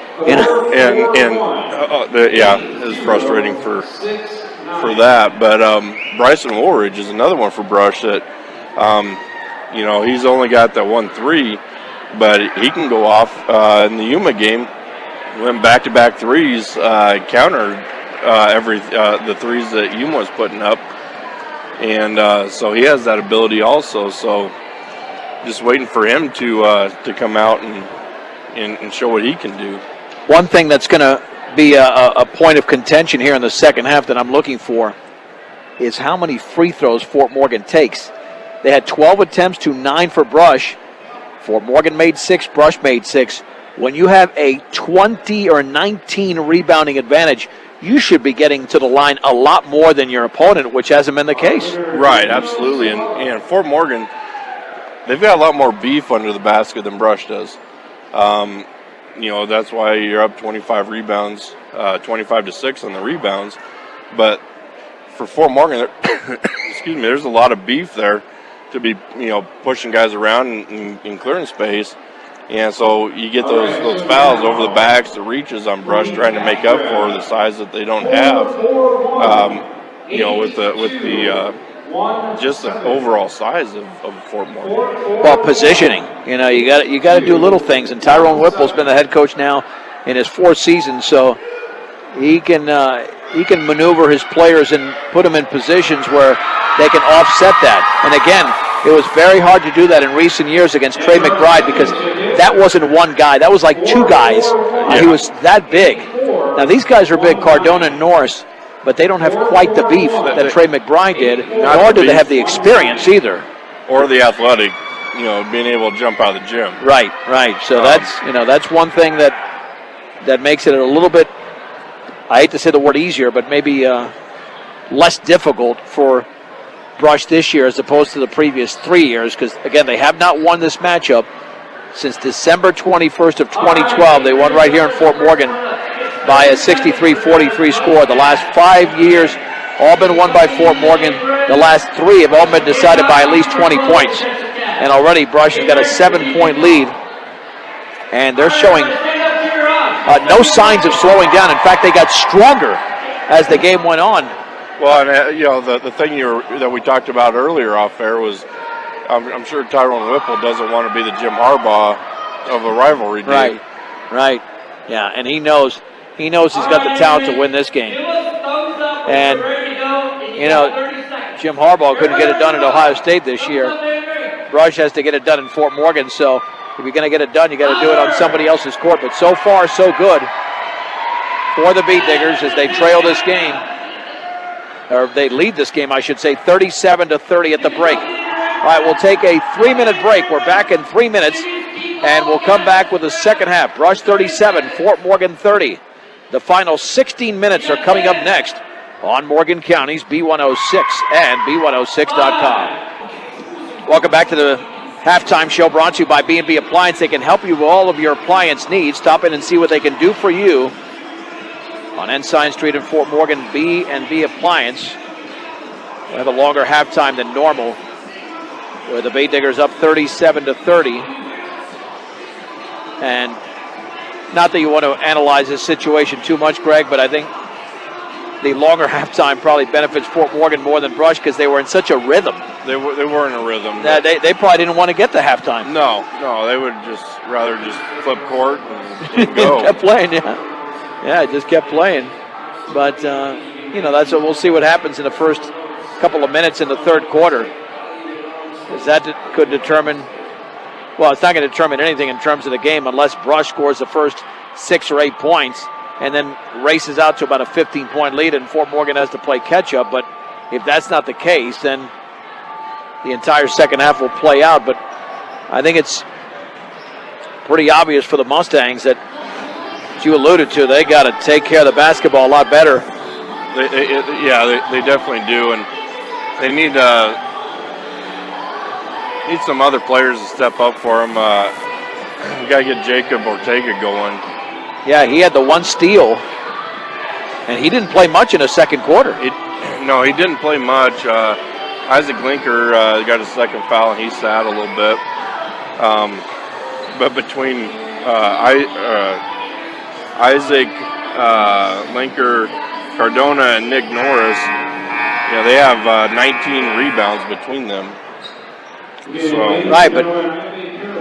It's frustrating for that. But Bryson Woolridge is another one for Brush that, he's only got that 1-3, but he can go off in the Yuma game. Went back-to-back threes, countered the threes that Yuma was putting up, and so he has that ability also. So just waiting for him to come out and show what he can do. One thing that's going to be a point of contention here in the second half that I'm looking for is how many free throws Fort Morgan takes. They had 12 attempts to 9 for Brush. Fort Morgan made 6, Brush made 6. When you have a 20 or 19 rebounding advantage, you should be getting to the line a lot more than your opponent, which hasn't been the case. Right, absolutely. And Fort Morgan, they've got a lot more beef under the basket than Brush does. That's why you're up 25 rebounds, 25-6 on the rebounds. But for Fort Morgan, there's a lot of beef there to be, pushing guys around and clearing space. And so you get those fouls over the backs, the reaches on Brush, trying to make up for the size that they don't have. With the just the overall size of Fort Morgan. Well, positioning. You got to do little things. And Tyrone Whipple's been the head coach now in his 4th season, so he can maneuver his players and put them in positions where they can offset that. And again, it was very hard to do that in recent years against Trey McBride because that wasn't one guy. That was like 2 guys. And he was that big. Now, these guys are big, Cardona and Norris, but they don't have quite the beef that Trey McBride did, nor do they have the experience either. Or the athletic, being able to jump out of the gym. Right. So that's one thing that makes it a little bit, I hate to say the word easier, but maybe less difficult for Brush this year as opposed to the previous 3 years, because again, they have not won this matchup since December 21st of 2012. They won right here in Fort Morgan by a 63-43 score. The last 5 years all been won by Fort Morgan. The last 3 have all been decided by at least 20 points. And already Brush has got a 7-point lead, and they're showing no signs of slowing down. In fact, they got stronger as the game went on. Well, and the thing that we talked about earlier off air was, I'm sure Tyrone Whipple doesn't want to be the Jim Harbaugh of a rivalry game. Right. Yeah, and he knows he's got the talent to win this game. And Jim Harbaugh couldn't get it done at Ohio State this year. Brush has to get it done in Fort Morgan. So if you're going to get it done, you got to do it on somebody else's court. But so far, so good for the Bee Diggers as they trail this game. Or they lead this game, I should say, 37-30 at the break. All right, we'll take a 3-minute break. We're back in 3 minutes, and we'll come back with the second half. Brush 37, Fort Morgan 30. The final 16 minutes are coming up next on Morgan County's B106 and B106.com. Welcome back to the halftime show brought to you by B&B Appliance. They can help you with all of your appliance needs. Stop in and see what they can do for you on Ensign Street in Fort Morgan. B&B Appliance. We'll have a longer halftime than normal, where the Bee Diggers up 37-30. And not that you want to analyze this situation too much, Greg, but I think the longer halftime probably benefits Fort Morgan more than Brush because they were in such a rhythm. They were in a rhythm. They probably didn't want to get the halftime. No, they would rather flip court and go. Kept playing, Yeah, it just kept playing. But, that's what we'll see what happens in the first couple of minutes in the third quarter. Because that could determine, well, it's not going to determine anything in terms of the game unless Brush scores the first 6 or 8 points and then races out to about a 15-point lead and Fort Morgan has to play catch-up. But if that's not the case, then the entire second half will play out. But I think it's pretty obvious for the Mustangs that, as you alluded to, they got to take care of the basketball a lot better. They definitely do, and they need Need some other players to step up for him. We got to get Jacob Ortega going. Yeah, he had the one steal, and he didn't play much in the second quarter. No, he didn't play much. Isaac Linker got his second foul, and he sat a little bit. But between Isaac, Linker, Cardona, and Nick Norris, they have 19 rebounds between them. So. Right, but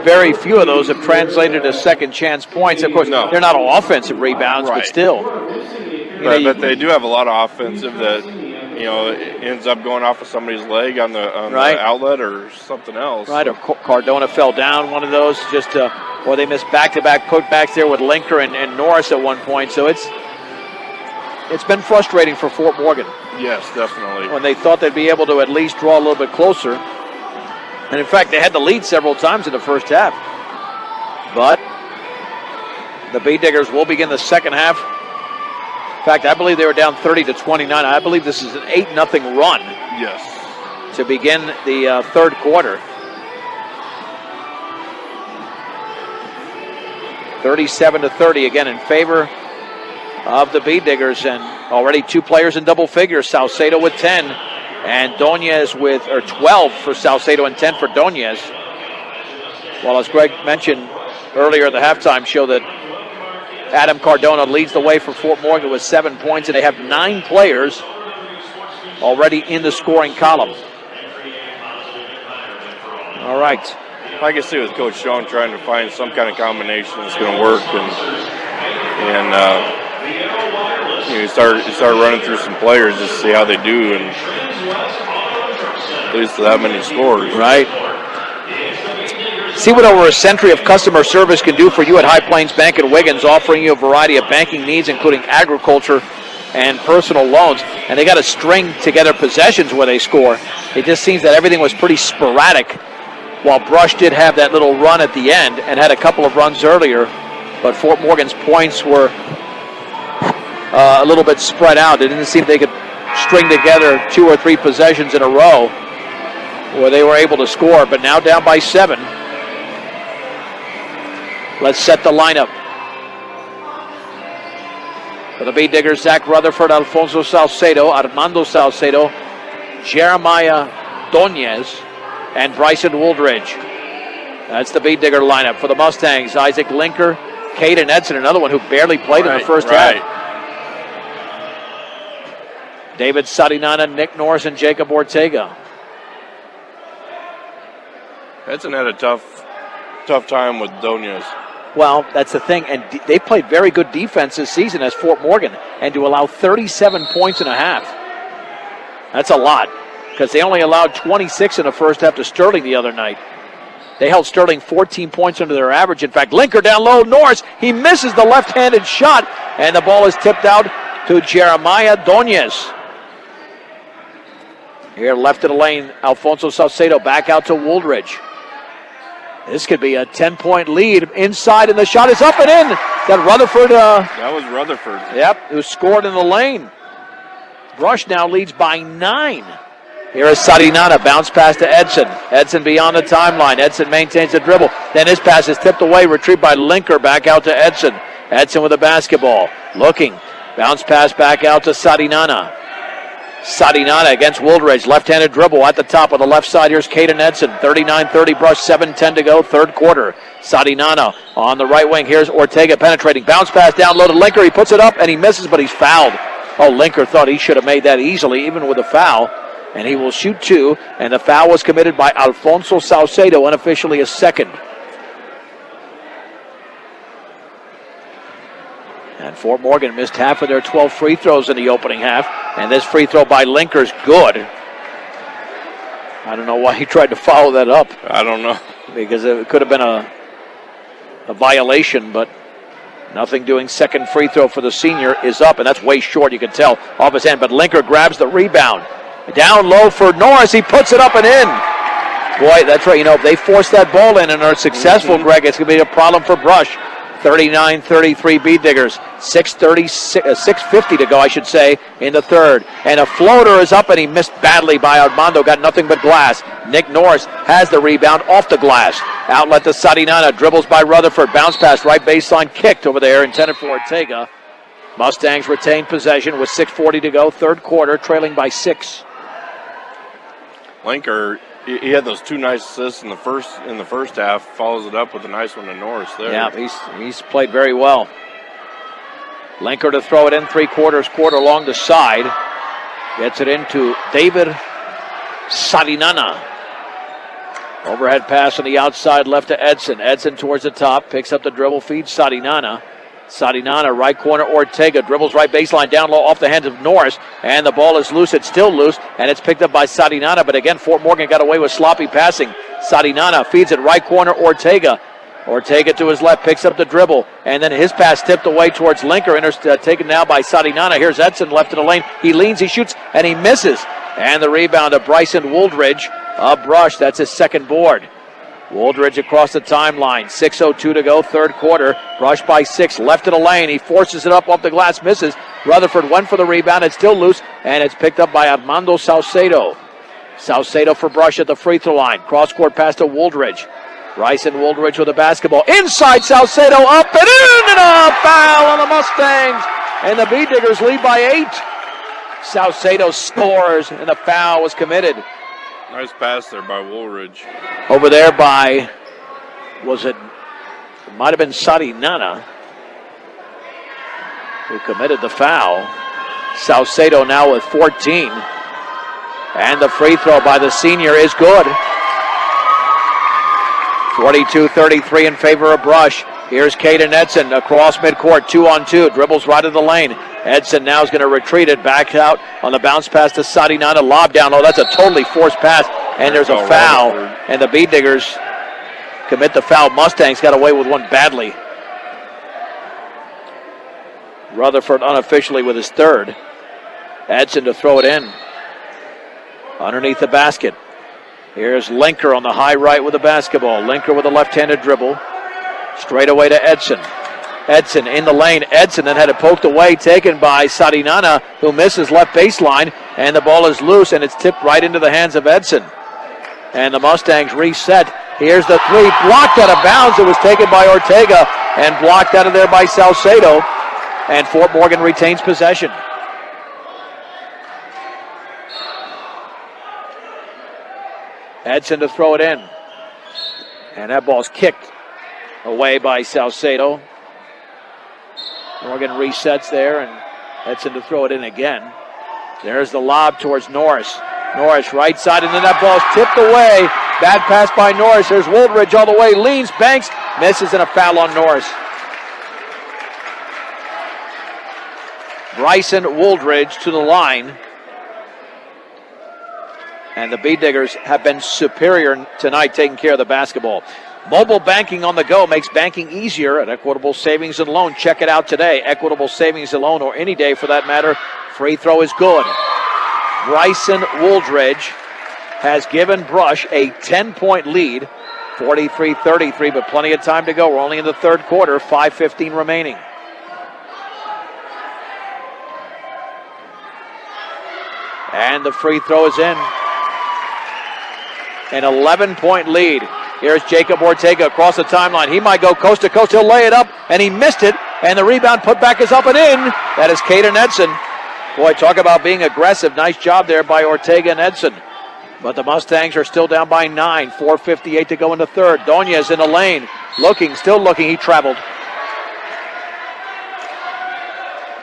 very few of those have translated to second chance points. Of course, they're not all offensive rebounds, but still. But they do have a lot of offensive that, ends up going off of somebody's leg on the outlet or something else. Right, or Cardona fell down one of those. Or they missed back-to-back putbacks there with Linker and Norris at one point. So it's been frustrating for Fort Morgan. Yes, definitely. When they thought they'd be able to at least draw a little bit closer. And in fact, they had the lead several times in the first half. But the Bee Diggers will begin the second half. In fact, I believe they were down 30-29. I believe this is an 8-0 run. Yes. To begin the third quarter. 37-30 again in favor of the Bee Diggers, and already two players in double figures. Salcedo with 10, and Doñez with 12 for Salcedo and 10 for Doñez. Well, as Greg mentioned earlier at the halftime show, that Adam Cardona leads the way for Fort Morgan with 7 points, and they have 9 players already in the scoring column. All right. I can see with Coach Schoen trying to find some kind of combination that's going to work, and you start running through some players just to see how they do, and leads to that many scores. Right. See what over a century of customer service can do for you at High Plains Bank in Wiggins, offering you a variety of banking needs, including agriculture and personal loans. And they got to string together possessions where they score. It just seems that everything was pretty sporadic. While Brush did have that little run at the end and had a couple of runs earlier, but Fort Morgan's points were a little bit spread out. It didn't seem they could string together 2 or 3 possessions in a row where they were able to score, but now down by 7. Let's set the lineup. For the Bee Diggers, Zach Rutherford, Alfonso Salcedo, Armando Salcedo, Jeremiah Doñez, and Bryson Wooldridge. That's the Bee Digger lineup. For the Mustangs, Isaac Linker, Caden Edson, another one who barely played in the first half. David Sarinana, Nick Norris, and Jacob Ortega. Edson had a tough time with Doñez. Well, that's the thing, and they played very good defense this season as Fort Morgan, and to allow 37 points and a half, that's a lot. Because they only allowed 26 in the first half to Sterling the other night. They held Sterling 14 points under their average. In fact, Linker down low, Norris, he misses the left-handed shot, and the ball is tipped out to Jeremiah Doñez. Here, left of the lane, Alfonso Salcedo back out to Wooldridge. This could be a 10-point lead inside, and the shot is up and in. That Rutherford. That was Rutherford. Yep, who scored in the lane. Brush now leads by 9. Here is Sarinana, bounce pass to Edson. Edson beyond the timeline. Edson maintains the dribble. Then his pass is tipped away, retrieved by Linker, back out to Edson. Edson with the basketball. Looking. Bounce pass back out to Sarinana. Sarinana against Wooldridge. Left-handed dribble at the top of the left side. Here's Caden Edson. 39-30 Brush, 7:10 to go, third quarter. Sarinana on the right wing. Here's Ortega penetrating. Bounce pass down low to Linker. He puts it up and he misses, but he's fouled. Oh, Linker thought he should have made that easily, even with a foul. And he will shoot 2, and the foul was committed by Alfonso Salcedo, unofficially a second. And Fort Morgan missed half of their 12 free throws in the opening half, and this free throw by Linker's good. I don't know why he tried to follow that up. I don't know. Because it could have been a violation, but nothing doing. Second free throw for the senior is up, and that's way short, you can tell, off his hand. But Linker grabs the rebound. Down low for Norris. He puts it up and in. Boy, that's right. If they force that ball in and are successful, Greg, it's going to be a problem for Brush. 39-33 Bead Diggers. 6:50 to go, I should say, in the third. And a floater is up, and he missed badly by Armando. Got nothing but glass. Nick Norris has the rebound off the glass. Outlet to Sarinana. Dribbles by Rutherford. Bounce pass, right baseline, kicked over there, intended for Ortega. Mustangs retain possession with 6:40 to go. Third quarter, trailing by 6. Linker, he had those 2 nice assists in the first half. Follows it up with a nice one to Norris there. Yeah, he's played very well. Linker to throw it in 3/4 court along the side. Gets it into David Sarinana. Overhead pass on the outside left to Edson. Edson towards the top, picks up the dribble, feeds Sarinana. Sarinana, right corner, Ortega dribbles right baseline down low off the hands of Norris, and the ball is loose. It's still loose, and it's picked up by Sarinana, but again, Fort Morgan got away with sloppy passing. Sarinana feeds it right corner, Ortega. Ortega to his left, picks up the dribble, and then his pass tipped away towards Linker, taken now by Sarinana. Here's Edson left in the lane. He leans, he shoots, and he misses. And the rebound of Bryson Wooldridge, a brush. That's his second board. Wooldridge across the timeline. 6:02 to go, third quarter. Brush by 6, left of the lane. He forces it up off the glass, misses. Rutherford went for the rebound. It's still loose, and it's picked up by Armando Saucedo. Saucedo for Brush at the free throw line. Cross-court pass to Wooldridge. Bryson Wooldridge with the basketball. Inside Saucedo, up and in, and a foul on the Mustangs. And the Bead Diggers lead by 8. Saucedo scores, and the foul was committed. Nice pass there by Woolridge. Over there by, it might have been Sarinana who committed the foul. Saucedo now with 14. And the free throw by the senior is good. 42-33 in favor of Brush. Here's Caden Edson across midcourt, 2-on-2, dribbles right of the lane. Edson now is going to retreat it back out on the bounce pass to Sarinana, lob down low. That's a totally forced pass, and there's a foul, and the Bead Diggers commit the foul. Mustangs got away with one badly. Rutherford unofficially with his third. Edson to throw it in. Underneath the basket. Here's Linker on the high right with the basketball. Linker with a left-handed dribble. Straight away to Edson. Edson in the lane. Edson then had it poked away, taken by Sarinana, who misses left baseline, and the ball is loose, and it's tipped right into the hands of Edson. And the Mustangs reset. Here's the three, blocked out of bounds. It was taken by Ortega and blocked out of there by Saucedo, and Fort Morgan retains possession. Edson to throw it in. And that ball's kicked away by Saucedo. Morgan resets there, and Edson to throw it in again. There's the lob towards Norris. Norris right side, and then that ball's tipped away. Bad pass by Norris. There's Wooldridge all the way, leans, banks, misses, and a foul on Norris. Bryson Wooldridge to the line. And the Bead Diggers have been superior tonight taking care of the basketball. Mobile banking on the go makes banking easier at Equitable Savings and Loan. Check it out today. Equitable Savings and Loan, or any day for that matter. Free throw is good. Bryson Wooldridge has given Brush a 10-point lead. 43-33, but plenty of time to go. We're only in the third quarter. 5:15 remaining. And the free throw is in. An 11-point lead. Here's Jacob Ortega across the timeline. He might go coast to coast. He'll lay it up, and he missed it. And the rebound put back is up and in. That is Caden Edson. Boy, talk about being aggressive. Nice job there by Ortega and Edson. But the Mustangs are still down by 9. 4:58 to go in the third. Doñez in the lane. Looking, still looking. He traveled.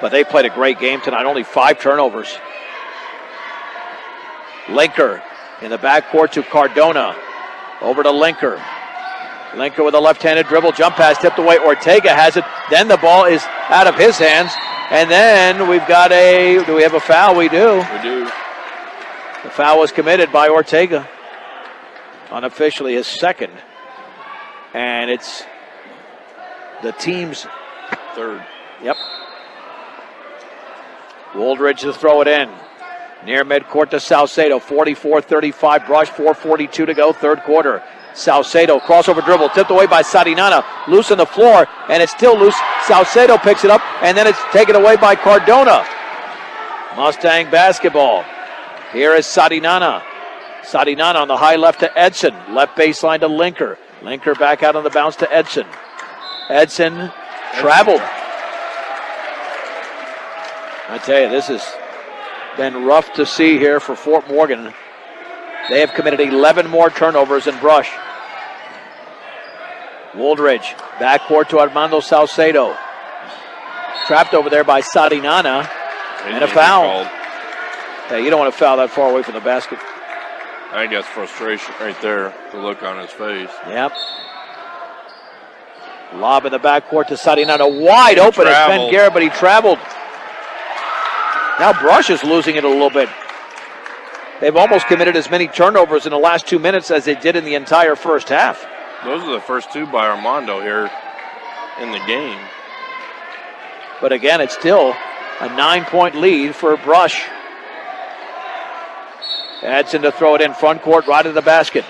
But they played a great game tonight. Only 5 turnovers. Linker in the backcourt to Cardona. Over to Linker. Linker with a left-handed dribble. Jump pass tipped away. Ortega has it. Then the ball is out of his hands. And then we've got do we have a foul? We do. We do. The foul was committed by Ortega. Unofficially his second. And it's the team's third. Yep. Wooldridge to throw it in. Near midcourt to Saucedo. 44-35 Brush. 4:42 to go, third quarter. Salcedo, crossover dribble, tipped away by Sarinana, loose on the floor, and it's still loose. Salcedo picks it up, and then it's taken away by Cardona. Mustang basketball. Here is Sarinana. Sarinana on the high left to Edson. Left baseline to Linker. Linker back out on the bounce to Edson. Edson traveled. I tell you, this has been rough to see here for Fort Morgan. They have committed 11 more turnovers than Brush. Wooldridge, backcourt to Armando Salcedo. Trapped over there by Sarinana. And a foul. Hey, you don't want to foul that far away from the basket. I think that's frustration right there, the look on his face. Yep. Lob in the backcourt to Sarinana. Wide open as Ben Garrett, but he traveled. Now Brush is losing it a little bit. They've almost committed as many turnovers in the last 2 minutes as they did in the entire first half. Those are the first two by Armando here in the game. But again, it's still a 9-point lead for Brush. Edson to throw it in front court, right to the basket.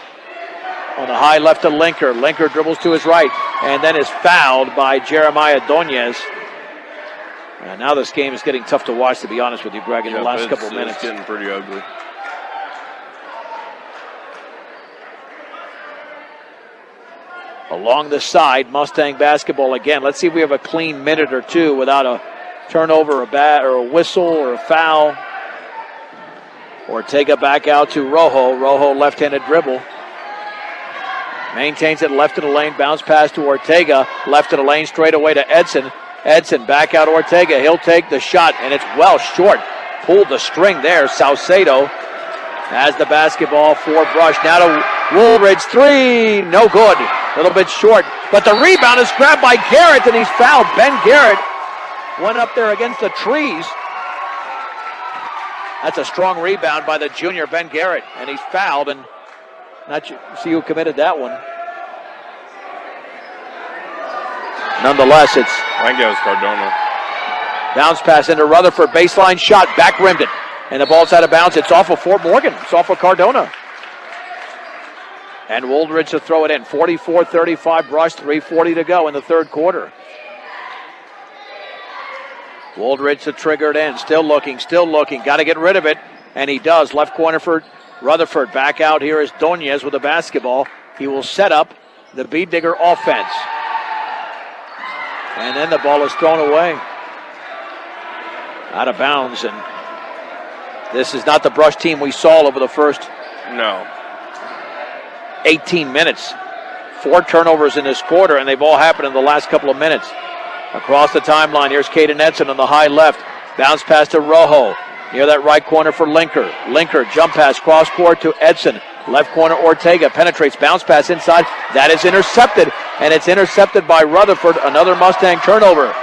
On the high left to Linker. Linker dribbles to his right and then is fouled by Jeremiah Donez. And now this game is getting tough to watch, to be honest with you, Greg, in the last couple of minutes. It's getting pretty ugly. Along the side, Mustang basketball again. Let's see if we have a clean minute or two without a turnover, a whistle, or a foul. Ortega back out to Rojo. Rojo left-handed dribble. Maintains it left of the lane. Bounce pass to Ortega. Left of the lane, straight away to Edson. Edson back out Ortega. He'll take the shot, and it's well short. Pulled the string there. Salcedo has the basketball for Brush. Now to Woolridge. Three. No good. A little bit short. But the rebound is grabbed by Garrett, and he's fouled. Ben Garrett went up there against the trees. That's a strong rebound by the junior Ben Garrett, and he's fouled, and not see who committed that one. Nonetheless, it's I think that was Cardona. Bounce pass into Rutherford, baseline shot, back rimmed it, and the ball's out of bounds. It's off of Fort Morgan. It's off of Cardona. And Wooldridge to throw it in. 44-35 Brush, 3:40 to go in the third quarter. Wooldridge to trigger it in. Still looking. Got to get rid of it. And he does. Left corner for Rutherford. Back out here is Donez with the basketball. He will set up the Bead Digger offense. And then the ball is thrown away. Out of bounds. And this is not the Brush team we saw over the first 18 minutes. 4 turnovers in this quarter, and they've all happened in the last couple of minutes. Across the timeline, here's Caden Edson on the high left. Bounce pass to Rojo. Near that right corner for Linker. Linker, jump pass, cross court to Edson. Left corner, Ortega penetrates, bounce pass inside. That is intercepted, and it's intercepted by Rutherford. Another Mustang turnover.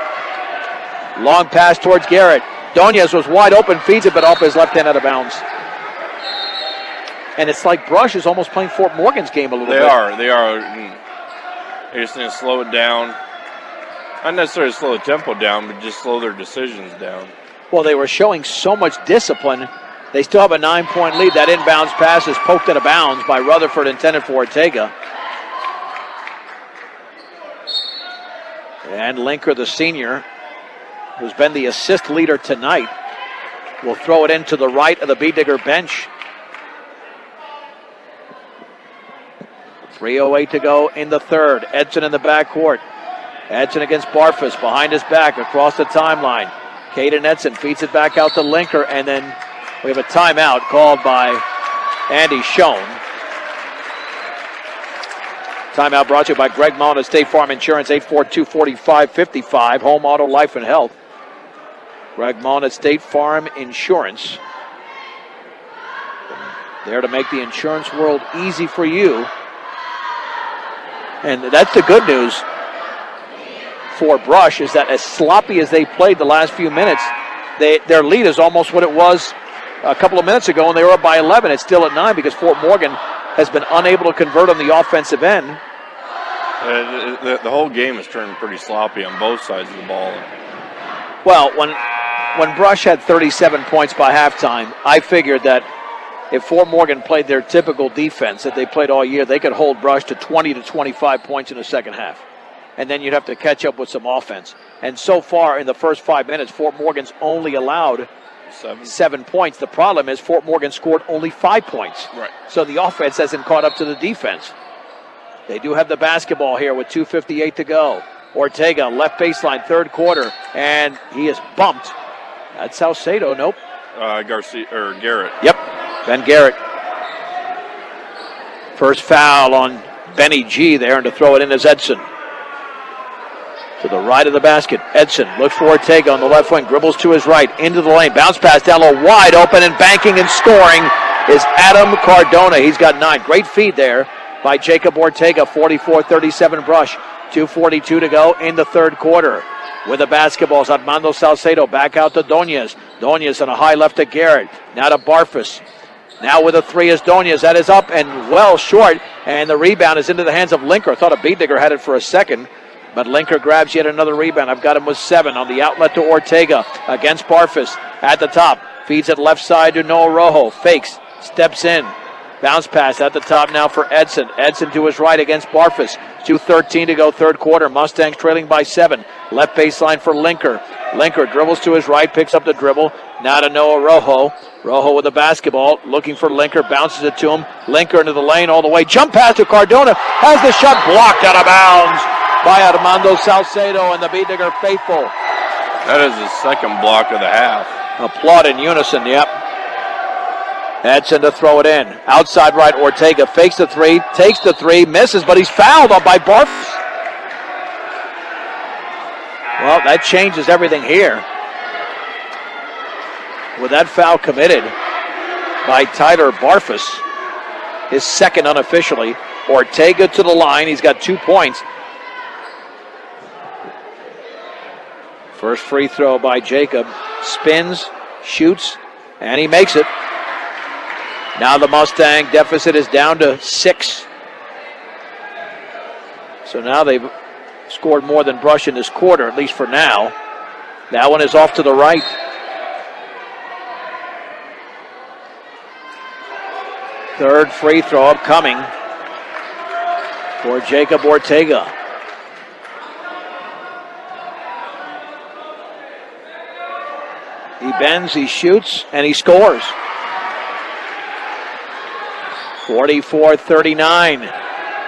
Long pass towards Garrett. Donez was wide open, feeds it, but off his left hand out of bounds. And it's like Brush is almost playing Fort Morgan's game a little bit. They are. They just need to slow it down. Not necessarily slow the tempo down, but just slow their decisions down. Well, they were showing so much discipline. They still have a 9-point lead. That inbounds pass is poked out of bounds by Rutherford, intended for Ortega. And Linker, the senior, who's been the assist leader tonight, will throw it into the right of the Bead Digger bench. 3:08 to go in the third. Edson in the backcourt. Edson against Barfus, behind his back, across the timeline. Caden Edson feeds it back out to Linker, and then we have a timeout called by Andy Schoen. Timeout brought to you by Greg Mullen at State Farm Insurance, 842-4555, Home Auto Life and Health. Greg Mullen at State Farm Insurance. There to make the insurance world easy for you. And that's the good news for Brush, is that as sloppy as they played the last few minutes, their lead is almost what it was a couple of minutes ago, and they were up by 11. It's still at 9 because Fort Morgan has been unable to convert on the offensive end. The whole game has turned pretty sloppy on both sides of the ball. Well, when Brush had 37 points by halftime, I figured that if Fort Morgan played their typical defense that they played all year, they could hold Brush to 20 to 25 points in the second half. And then you'd have to catch up with some offense. And so far in the first 5 minutes, Fort Morgan's only allowed 7 points. The problem is Fort Morgan scored only 5 points. Right. So the offense hasn't caught up to the defense. They do have the basketball here with 2:58 to go. Ortega, left baseline, third quarter, and he is bumped. That's Salcedo, nope. Garrett. Yep, Ben Garrett. First foul on Benny G there, and to throw it in is Edson. To the right of the basket, Edson looks for Ortega on the left wing, dribbles to his right, into the lane, bounce pass down low, wide open, and banking and scoring is Adam Cardona. He's got 9. Great feed there by Jacob Ortega, 44-37 Brush. 2:42 to go in the third quarter. With the basketball is Armando Salcedo, back out to Doñez. Doñez on a high left to Garrett, now to Barfus. Now with a 3 is Doñez, that is up and well short, and the rebound is into the hands of Linker. I thought a Beetdigger had it for a second, but Linker grabs yet another rebound. I've got him with 7 on the outlet to Ortega against Barfus at the top. Feeds it left side to Noah Rojo, fakes, steps in. Bounce pass at the top now for Edson. Edson to his right against Barfus. 2:13 to go third quarter. Mustangs trailing by 7. Left baseline for Linker. Linker dribbles to his right, picks up the dribble. Now to Noah Rojo. Rojo with the basketball, looking for Linker, bounces it to him. Linker into the lane all the way. Jump pass to Cardona. Has the shot blocked out of bounds by Armando Salcedo and the Beetdigger faithful. That is his second block of the half. Applaud in unison, yep. Edson to throw it in. Outside right, Ortega fakes the 3, takes the 3, misses, but he's fouled up by Barfus. Well, that changes everything here. With that foul committed by Tyler Barfus, his second unofficially. Ortega to the line. He's got 2 points. First free throw by Jacob. Spins, shoots, and he makes it. Now the Mustang deficit is down to 6. So now they've scored more than Brush in this quarter, at least for now. That one is off to the right. Third free throw upcoming for Jacob Ortega. He bends, he shoots, and he scores. 44-39.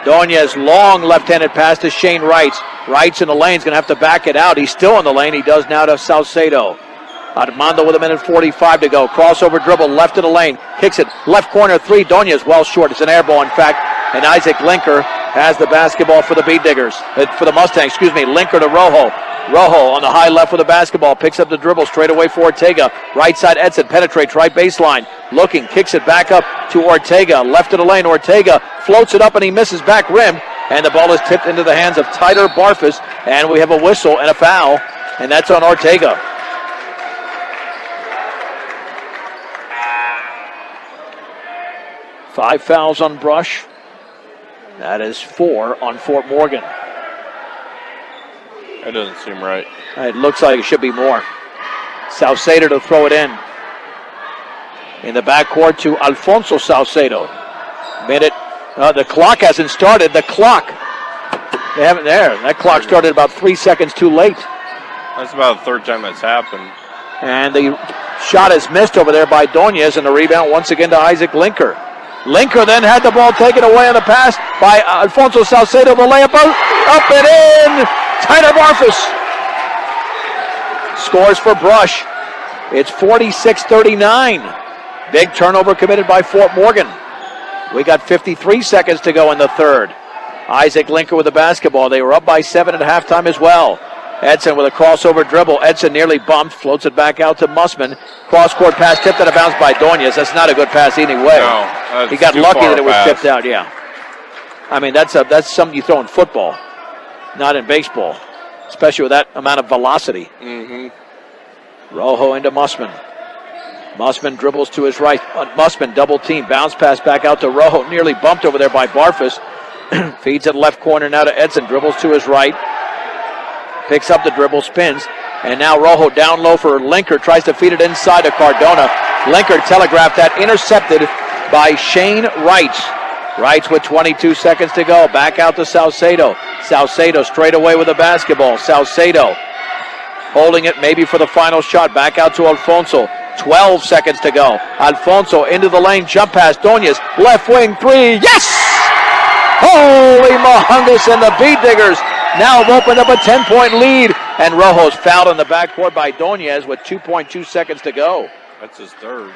Doñez, long left-handed pass to Shane Wrights. Wrights in the lane, is going to have to back it out. He's still in the lane. He does now to Salcedo. Armando with 1:45 to go. Crossover dribble, left of the lane. Kicks it, left corner 3. Doñez well short. It's an air ball, in fact. And Isaac Linker has the basketball for the Beetdiggers. For the Mustangs, Linker to Rojo. Rojo on the high left with the basketball. Picks up the dribble straight away for Ortega. Right side Edson penetrates right baseline. Looking, kicks it back up to Ortega. Left of the lane, Ortega floats it up and he misses back rim. And the ball is tipped into the hands of Tyler Barfus. And we have a whistle and a foul. And that's on Ortega. Five fouls on Brush. That is 4 on Fort Morgan. That doesn't seem right. It looks like it should be more. Salcedo to throw it in. In the backcourt to Alfonso Salcedo. The clock hasn't started. The clock. They haven't there. That clock started about 3 seconds too late. That's about the third time that's happened. And the shot is missed over there by Doñez, and the rebound once again to Isaac Linker. Linker then had the ball taken away on the pass by Alfonso Salcedo. The layup up and in. Tyler Barfus scores for Brush. It's 46-39. Big turnover committed by Fort Morgan. We got 53 seconds to go in the third. Isaac Linker with the basketball. They were up by 7 at halftime as well. Edson with a crossover dribble. Edson nearly bumped, floats it back out to Mussman. Cross-court pass tipped out of bounds by Doñez. That's not a good pass anyway. No, he got lucky that it was tipped out, yeah. I mean, that's something you throw in football, not in baseball, especially with that amount of velocity. Mm-hmm. Rojo into Mussman. Mussman dribbles to his right. Mussman double team. Bounce pass back out to Rojo. Nearly bumped over there by Barfus. Feeds it left corner now to Edson. Dribbles to his right. Picks up the dribble, spins. And now Rojo down low for Linker. Tries to feed it inside to Cardona. Linker telegraphed that. Intercepted by Shane Wright. Wright with 22 seconds to go. Back out to Salcedo. Salcedo straight away with the basketball. Salcedo holding it maybe for the final shot. Back out to Alfonso. 12 seconds to go. Alfonso into the lane. Jump pass. Doñez. Left wing three. Yes! Holy Mahungus, and the Bead Diggers now have opened up a 10-point lead. And Rojo's fouled in the backcourt by Doñez with 2.2 seconds to go. That's his third.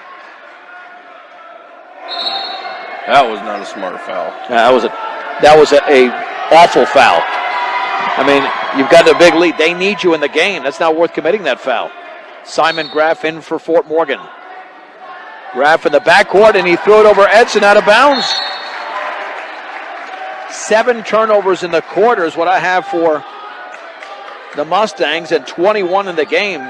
That was not a smart foul. That was a awful foul. I mean, you've got a big lead. They need you in the game. That's not worth committing that foul. Simon Graff in for Fort Morgan. Graff in the backcourt, and he threw it over Edson out of bounds. 7 turnovers in the quarter is what I have for the Mustangs, and 21 in the game.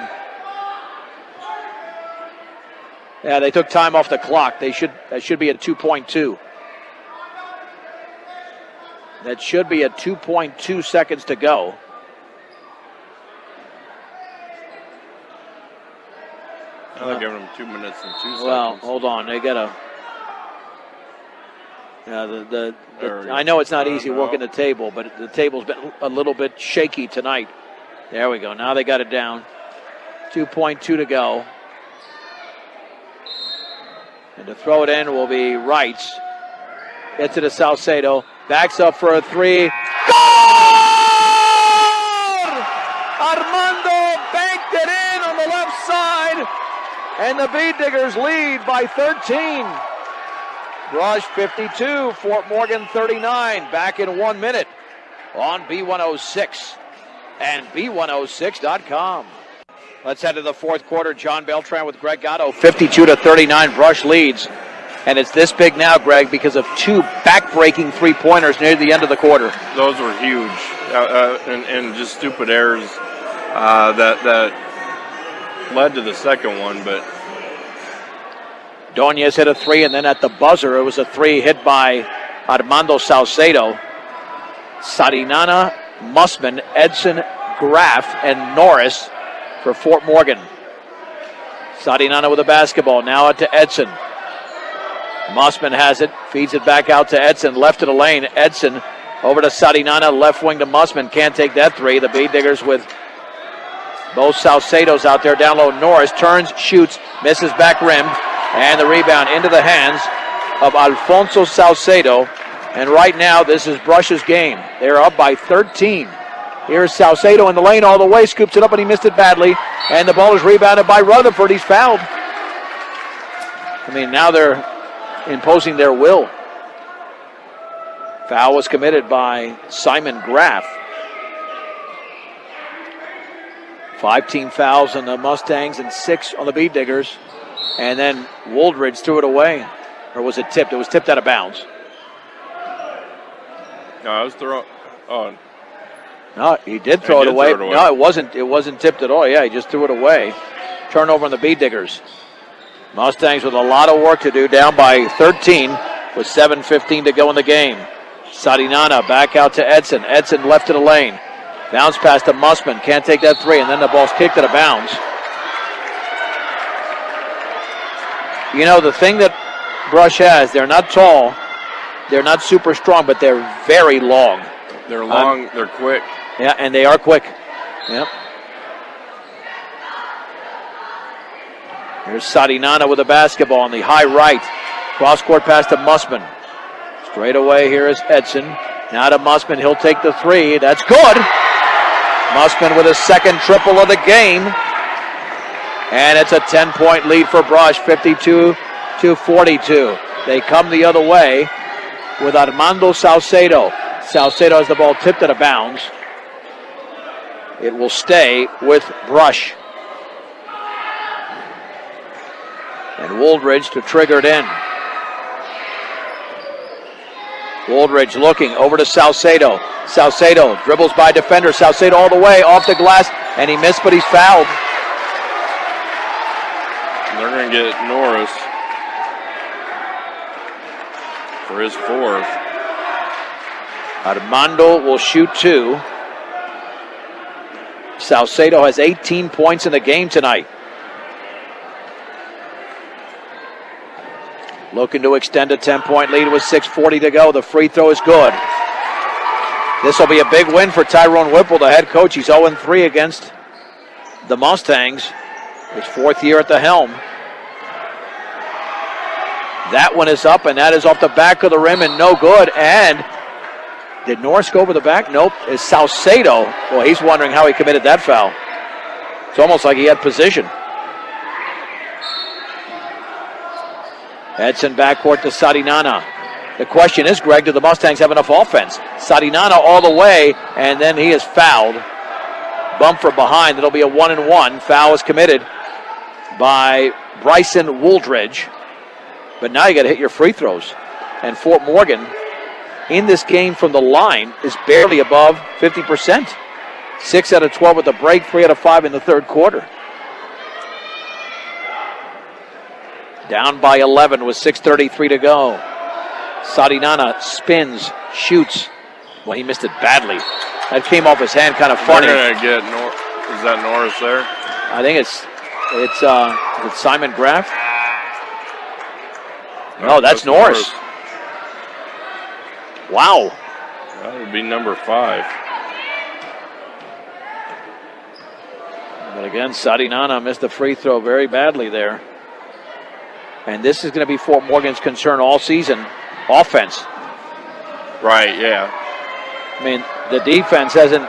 Yeah, they took time off the clock. That should be a 2.2. That should be at 2.2 seconds to go. They're giving them 2 minutes and 2 seconds. Well, hold on. They got to. Yeah, I know it's not easy working the table, but the table's been a little bit shaky tonight. There we go. Now they got it down. 2.2 to go. And to throw it in will be Wright. Gets it to Salcedo. Backs up for a three. Good! Armando banked it in on the left side. And the Bead Diggers lead by 13. Brush 52, Fort Morgan 39. Back in 1 minute on B106 and B106.com. Let's head to the fourth quarter. John Beltran with Greg Gatto. 52-39, Brush leads. And it's this big now, Greg, because of 2 back-breaking three-pointers near the end of the quarter. Those were huge, and just stupid errors that led to the second one. But Doñez hit a 3, and then at the buzzer, it was a 3 hit by Armando Salcedo. Sarinana, Mussman, Edson, Graff, and Norris for Fort Morgan. Sarinana with the basketball, now out to Edson. Mussman has it, feeds it back out to Edson, left of the lane. Edson over to Sarinana, left wing to Mussman. Can't take that 3. The Bead Diggers with both Salcedos out there down low. Norris turns, shoots, misses back rim, and the rebound into the hands of Alfonso Salcedo. And right now, this is Brush's game. They're up by 13. Here's Salcedo in the lane all the way, scoops it up, and he missed it badly. And the ball is rebounded by Rutherford. He's fouled. I mean, now they're imposing their will. Foul was committed by Simon Graff. 5 team fouls on the Mustangs and 6 on the Bead Diggers. And then Wooldridge threw it away. Or was it tipped? It was tipped out of bounds. no, it was thrown. Oh, no, he did throw it away. No, it wasn't tipped at all. Yeah, he just threw it away. Turnover on the Bead Diggers. Mustangs with a lot of work to do, down by 13 with 7:15 to go in the game. Sarinana back out to Edson. Edson left to the lane. Bounce pass to Mussman. Can't take that 3, and then the ball's kicked out of bounds. You know, the thing that Brush has, they're not tall, they're not super strong, but they're very long. They're long, they're quick. Yeah, and they are quick. Yep. Here's Sarinana with the basketball on the high right. Cross-court pass to Mussman. Straight away, here is Edson. Now to Mussman. He'll take the 3. That's good. Mussman with his second triple of the game. And it's a 10-point lead for Brush, 52-42. They come the other way with Armando Salcedo. Salcedo has the ball tipped out of bounds. It will stay with Brush. And Wooldridge to trigger it in. Wooldridge looking over to Salcedo. Salcedo dribbles by defender. Salcedo all the way off the glass, and he missed, but he's fouled. They're going to get Norris for his 4th. Armando will shoot 2. Salcedo has 18 points in the game tonight. looking to extend a 10-point lead with 6:40 to go. The free throw is good. This will be a big win for Tyrone Whipple, the head coach. He's 0-3 against the Mustangs. His 4th year at the helm. That one is up, and that is off the back of the rim and no good. And did Norris go over the back? Nope. It's Salcedo. Well, he's wondering how he committed that foul. It's almost like he had position. Edson backcourt to Sadinana. The question is, Greg, do the Mustangs have enough offense? Sadinana all the way, and then he is fouled. Bump from behind. It'll be a 1-and-1. Foul is committed by Bryson Wooldridge. But now you got to hit your free throws. And Fort Morgan, in this game from the line, is barely above 50%. 6 out of 12 with the break, 3 out of 5 in the third quarter. Down by 11 with 6:33 to go. Sadinana spins, shoots. Well, he missed it badly. That came off his hand kind of funny. They're gonna get is that Norris there? I think it's Simon Graff. No, that's Norris. Wow. That would be number 5. But again, Sadinana missed the free throw very badly there. And this is going to be Fort Morgan's concern all season. Offense. Right, yeah. I mean, the defense hasn't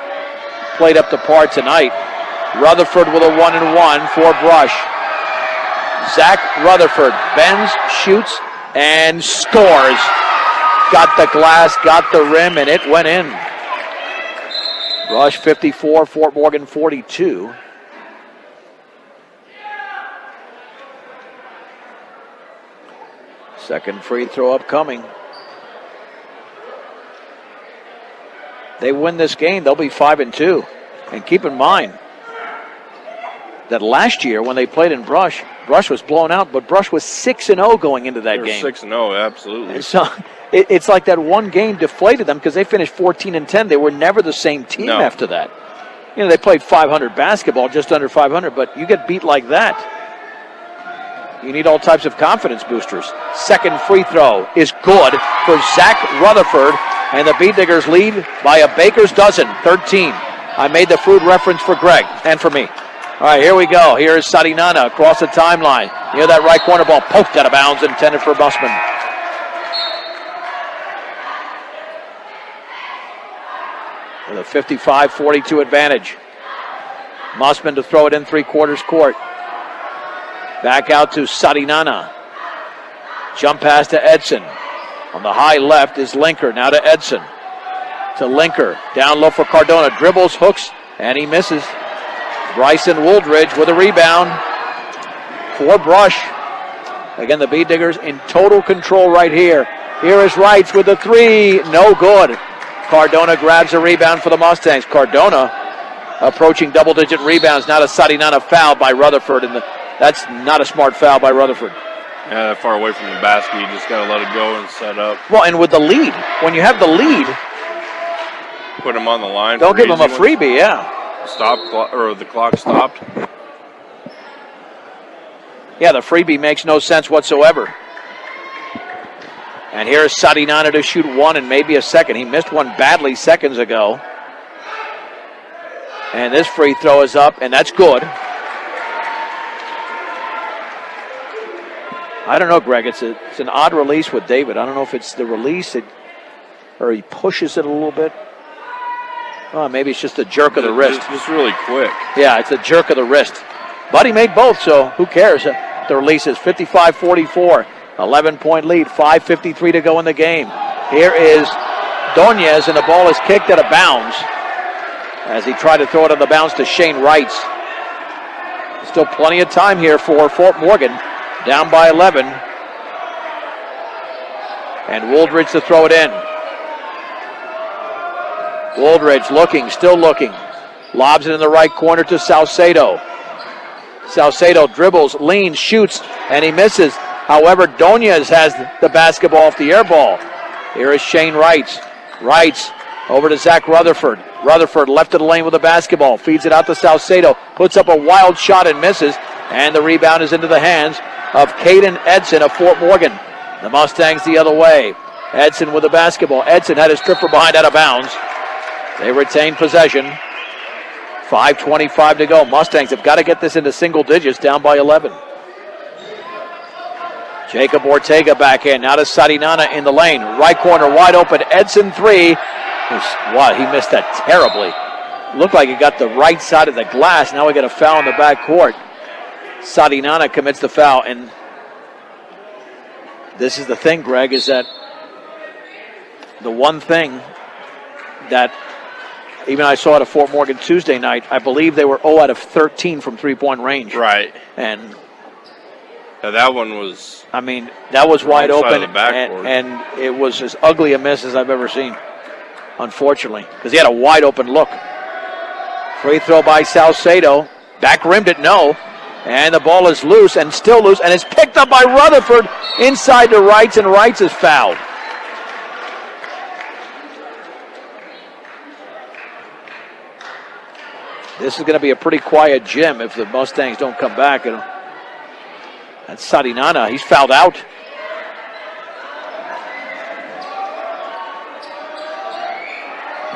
played up to par tonight. Rutherford with a 1-and-1 for Brush. Zach Rutherford bends, shoots, and scores. Got the glass, got the rim, and it went in. Brush 54, Fort Morgan 42. Second free throw upcoming. They win this game, they'll be 5-2. And keep in mind that last year when they played in Brush, Brush was blown out, but Brush was 6-0 going into that game. 6-0, absolutely. And so it's like that one game deflated them because they finished 14-10. They were never the same team after that. You know, they played 500 basketball, just under 500, but you get beat like that, you need all types of confidence boosters. Second free throw is good for Zach Rutherford, and the Beat Diggers lead by a baker's dozen, 13. I made the food reference for Greg and for me. All right, here we go. Here is Sadinana across the timeline. Near that right corner ball, poked out of bounds, intended for Musman. With a 55-42 advantage. Musman to throw it in three-quarters court. Back out to Sadinana. Jump pass to Edson. On the high left is Linker. Now to Edson. To Linker. Down low for Cardona. Dribbles, hooks, and he misses. Bryson Wooldridge with a rebound for Brush. Again, the Beat Diggers in total control right here. Here is Wrights with the three. No good. Cardona grabs a rebound for the Mustangs. Cardona approaching double-digit rebounds. Now to Sadinana, fouled by Rutherford. And that's not a smart foul by Rutherford. Yeah, that far away from the basket. You just got to let it go and set up. Well, and with the lead, when you have the lead, put him on the line. Don't give him a freebie, yeah. The clock stopped. Yeah, the freebie makes no sense whatsoever. And here's Sadinana to shoot one and maybe a second. He missed one badly seconds ago. And this free throw is up, and that's good. I don't know, Greg. It's an odd release with David. I don't know if it's the release or he pushes it a little bit. Oh, maybe it's just a jerk of the wrist. Just really quick. Yeah, it's a jerk of the wrist. But he made both, so who cares? The release is 55-44. 11-point lead, 5:53 to go in the game. Here is Donez, and the ball is kicked out of bounds as he tried to throw it on the bounce to Shane Wrights. Still plenty of time here for Fort Morgan, down by 11. And Wooldridge to throw it in. Wooldridge looking, still looking. Lobs it in the right corner to Salcedo. Salcedo dribbles, leans, shoots, and he misses. However, Donez has the basketball off the air ball. Here is Shane Wrights. Wrights over to Zach Rutherford. Rutherford left of the lane with the basketball. Feeds it out to Salcedo. Puts up a wild shot and misses. And the rebound is into the hands of Caden Edson of Fort Morgan. The Mustangs the other way. Edson with the basketball. Edson had his trip from behind out of bounds. They retain possession. 5:25 to go. Mustangs have got to get this into single digits, down by 11. Jacob Ortega back in. Now to Sarinana in the lane. Right corner wide open. Edson three. Wow, he missed that terribly. Looked like he got the right side of the glass. Now we got a foul in the back court. Sarinana commits the foul, and this is the thing, Greg, is that the one thing that even I saw it at Fort Morgan Tuesday night, I believe they were 0 out of 13 from three-point range. Right. And yeah, that one was... I mean, that was wide open, and it was as ugly a miss as I've ever seen, unfortunately, because he had a wide open look. Free throw by Salcedo. Back rimmed it, no. And the ball is loose and still loose, and it's picked up by Rutherford inside to Wrights, and Wrights is fouled. This is going to be a pretty quiet gym if the Mustangs don't come back. And that's Sarinana. He's fouled out.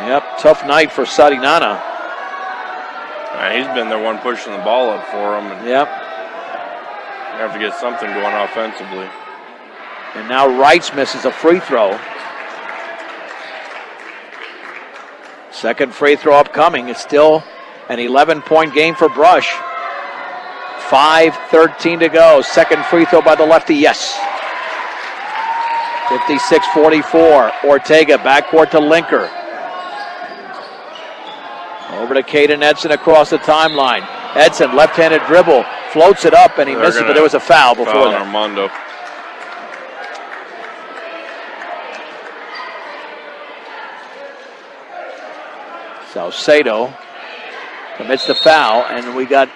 Yep, tough night for Sarinana. He's been the one pushing the ball up for him. And yep. You have to get something going offensively. And now Wrights misses a free throw. Second free throw upcoming. It's still an 11-point game for Brush. 5:13 to go. Second free throw by the lefty, yes. 56-44. Ortega backcourt to Linker. Over to Caden Edson across the timeline. Edson, left-handed dribble, floats it up, and he misses, but there was a foul before that. Armando. Salcedo commits the foul, and we got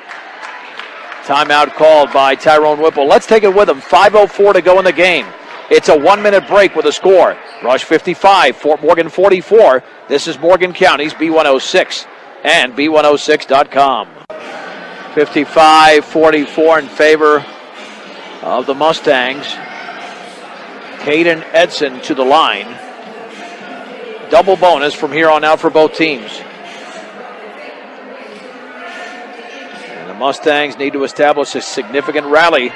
timeout called by Tyrone Whipple. Let's take it with him. 5:04 to go in the game. It's a 1-minute break with a score. Rush 55, Fort Morgan 44. This is Morgan County's B106 and B106.com. 55-44 in favor of the Mustangs. Caden Edson to the line. Double bonus from here on out for both teams. And the Mustangs need to establish a significant rally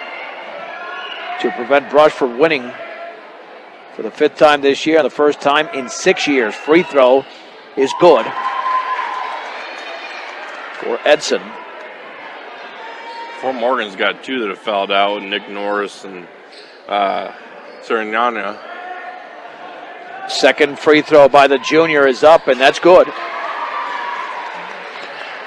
to prevent Brush from winning for the 5th time this year, the first time in 6 years. Free throw is good for Edson. Fort Morgan's got two that have fouled out, Nick Norris and Sarinana. Second free throw by the junior is up, and that's good.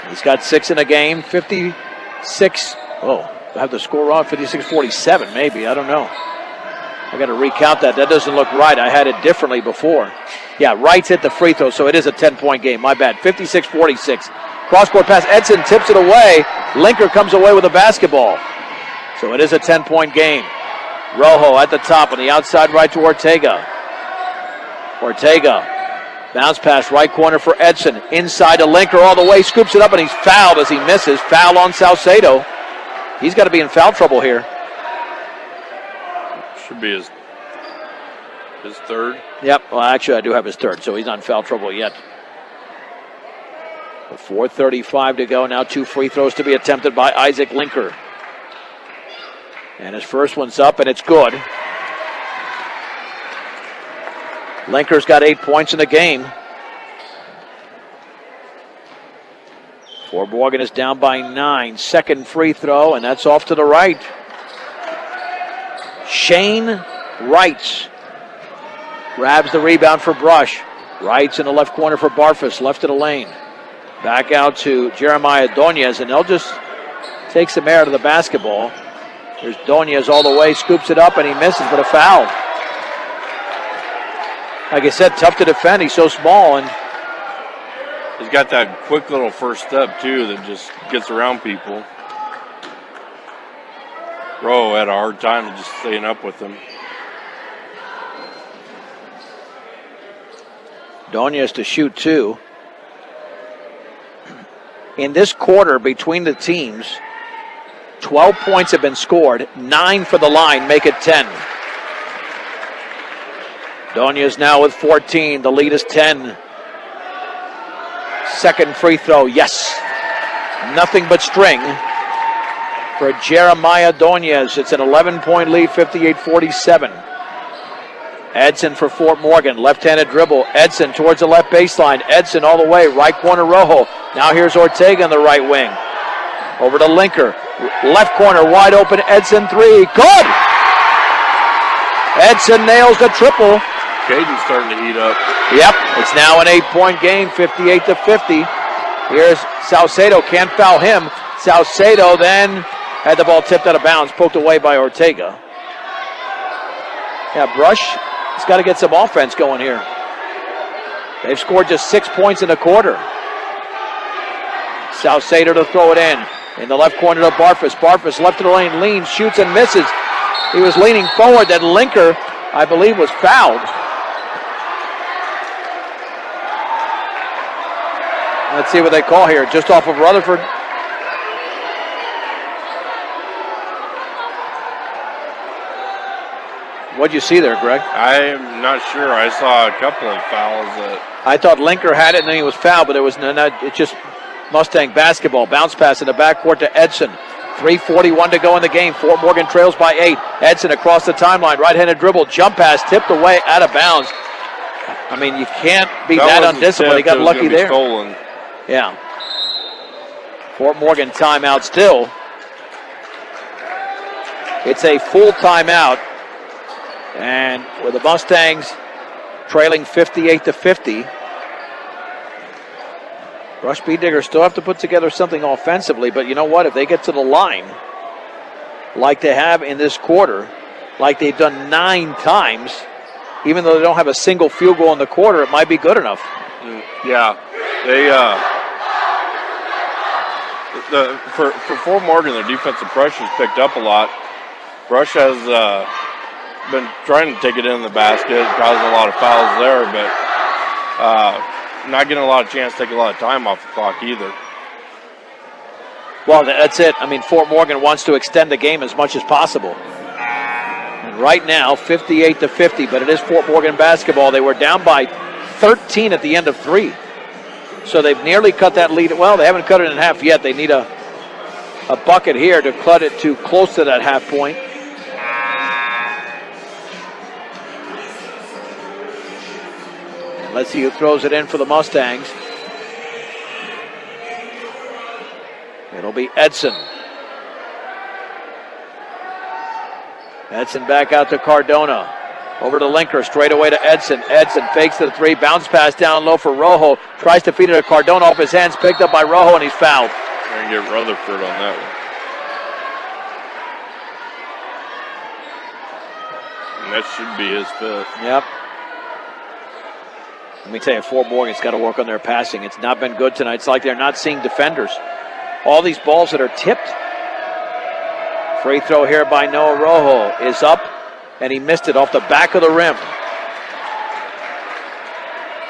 He's got 6 in a game, 56. Oh, I have the score wrong, 56-47 maybe, I don't know. I got to recount that. That doesn't look right. I had it differently before. Yeah, Wrights hit the free throw, so it is a 10-point game. My bad. 56-46. Cross-court pass. Edson tips it away. Linker comes away with the basketball. So it is a 10-point game. Rojo at the top on the outside right to Ortega. Ortega. Bounce pass right corner for Edson. Inside to Linker all the way. Scoops it up, and he's fouled as he misses. Foul on Salcedo. He's got to be in foul trouble here. Should be his third. Yep, well, actually, I do have his third, so he's not in foul trouble yet. 4:35 to go. Now 2 free throws to be attempted by Isaac Linker. And his first one's up, and it's good. Linker's got 8 points in the game. Fort Morgan is down by 9. Second free throw, and that's off to the right. Shane Wrights grabs the rebound for Brush. Wrights in the left corner for Barfus, left of the lane. Back out to Jeremiah Doñez, and they'll just take some air out of the basketball. There's Doñez all the way, scoops it up, and he misses, but a foul. Like I said, tough to defend. He's so small, and he's got that quick little first step, too, that just gets around people. Rowe had a hard time just staying up with him. Doñez to shoot 2. In this quarter between the teams, 12 points have been scored. 9 for the line, make it 10. Donia's now with 14. The lead is 10. Second free throw, yes. Nothing but string for Jeremiah Donias. It's an 11-point lead, 58-47. Edson for Fort Morgan, left-handed dribble. Edson towards the left baseline. Edson all the way, right corner Rojo. Now here's Ortega on the right wing. Over to Linker. Left corner, wide open, Edson three. Good! Edson nails the triple. Caden's starting to heat up. Yep, it's now an 8-point game, 58-50. Here's Salcedo, can't foul him. Salcedo then had the ball tipped out of bounds, poked away by Ortega. Yeah, Brush has got to get some offense going here. They've scored just 6 points in a quarter. Salcedo to throw it in. In the left corner to Barfus. Barfus left of the lane, leans, shoots and misses. He was leaning forward. That Linker, I believe, was fouled. Let's see what they call here. Just off of Rutherford. What'd you see there, Greg? I'm not sure. I saw a couple of fouls that. I thought Linker had it and then he was fouled, but it was it's just Mustang basketball. Bounce pass in the backcourt to Edson. 3:41 to go in the game. Fort Morgan trails by 8. Edson across the timeline. Right-handed dribble. Jump pass tipped away out of bounds. I mean, you can't be that undisciplined. He got lucky there. Stolen. Yeah. Fort Morgan timeout still. It's a full timeout. And with the Mustangs trailing 58-50, Rush Bead Diggers still have to put together something offensively, but you know what? If they get to the line, like they have in this quarter, like they've done 9 times, even though they don't have a single field goal in the quarter, it might be good enough. Yeah. They, for Fort Morgan, their defensive pressure's picked up a lot. Rush has been trying to take it in the basket, causing a lot of fouls there, but not getting a lot of chance to take a lot of time off the clock either. Well, that's it. I mean, Fort Morgan wants to extend the game as much as possible. And right now, 58-50, but it is Fort Morgan basketball. They were down by 13 at the end of 3. So they've nearly cut that lead. Well, they haven't cut it in half yet. They need a bucket here to cut it to close to that half point. Let's see who throws it in for the Mustangs. It'll be Edson. Edson back out to Cardona. Over to Linker, straight away to Edson. Edson fakes to the 3, bounce pass down low for Rojo. Tries to feed it to Cardona off his hands, picked up by Rojo, and he's fouled. Trying to get Rutherford on that one. And that should be his 5th. Yep. Let me tell you, Fort Morgan's got to work on their passing. It's not been good tonight. It's like they're not seeing defenders. All these balls that are tipped. Free throw here by Noah Rojo is up, and he missed it off the back of the rim.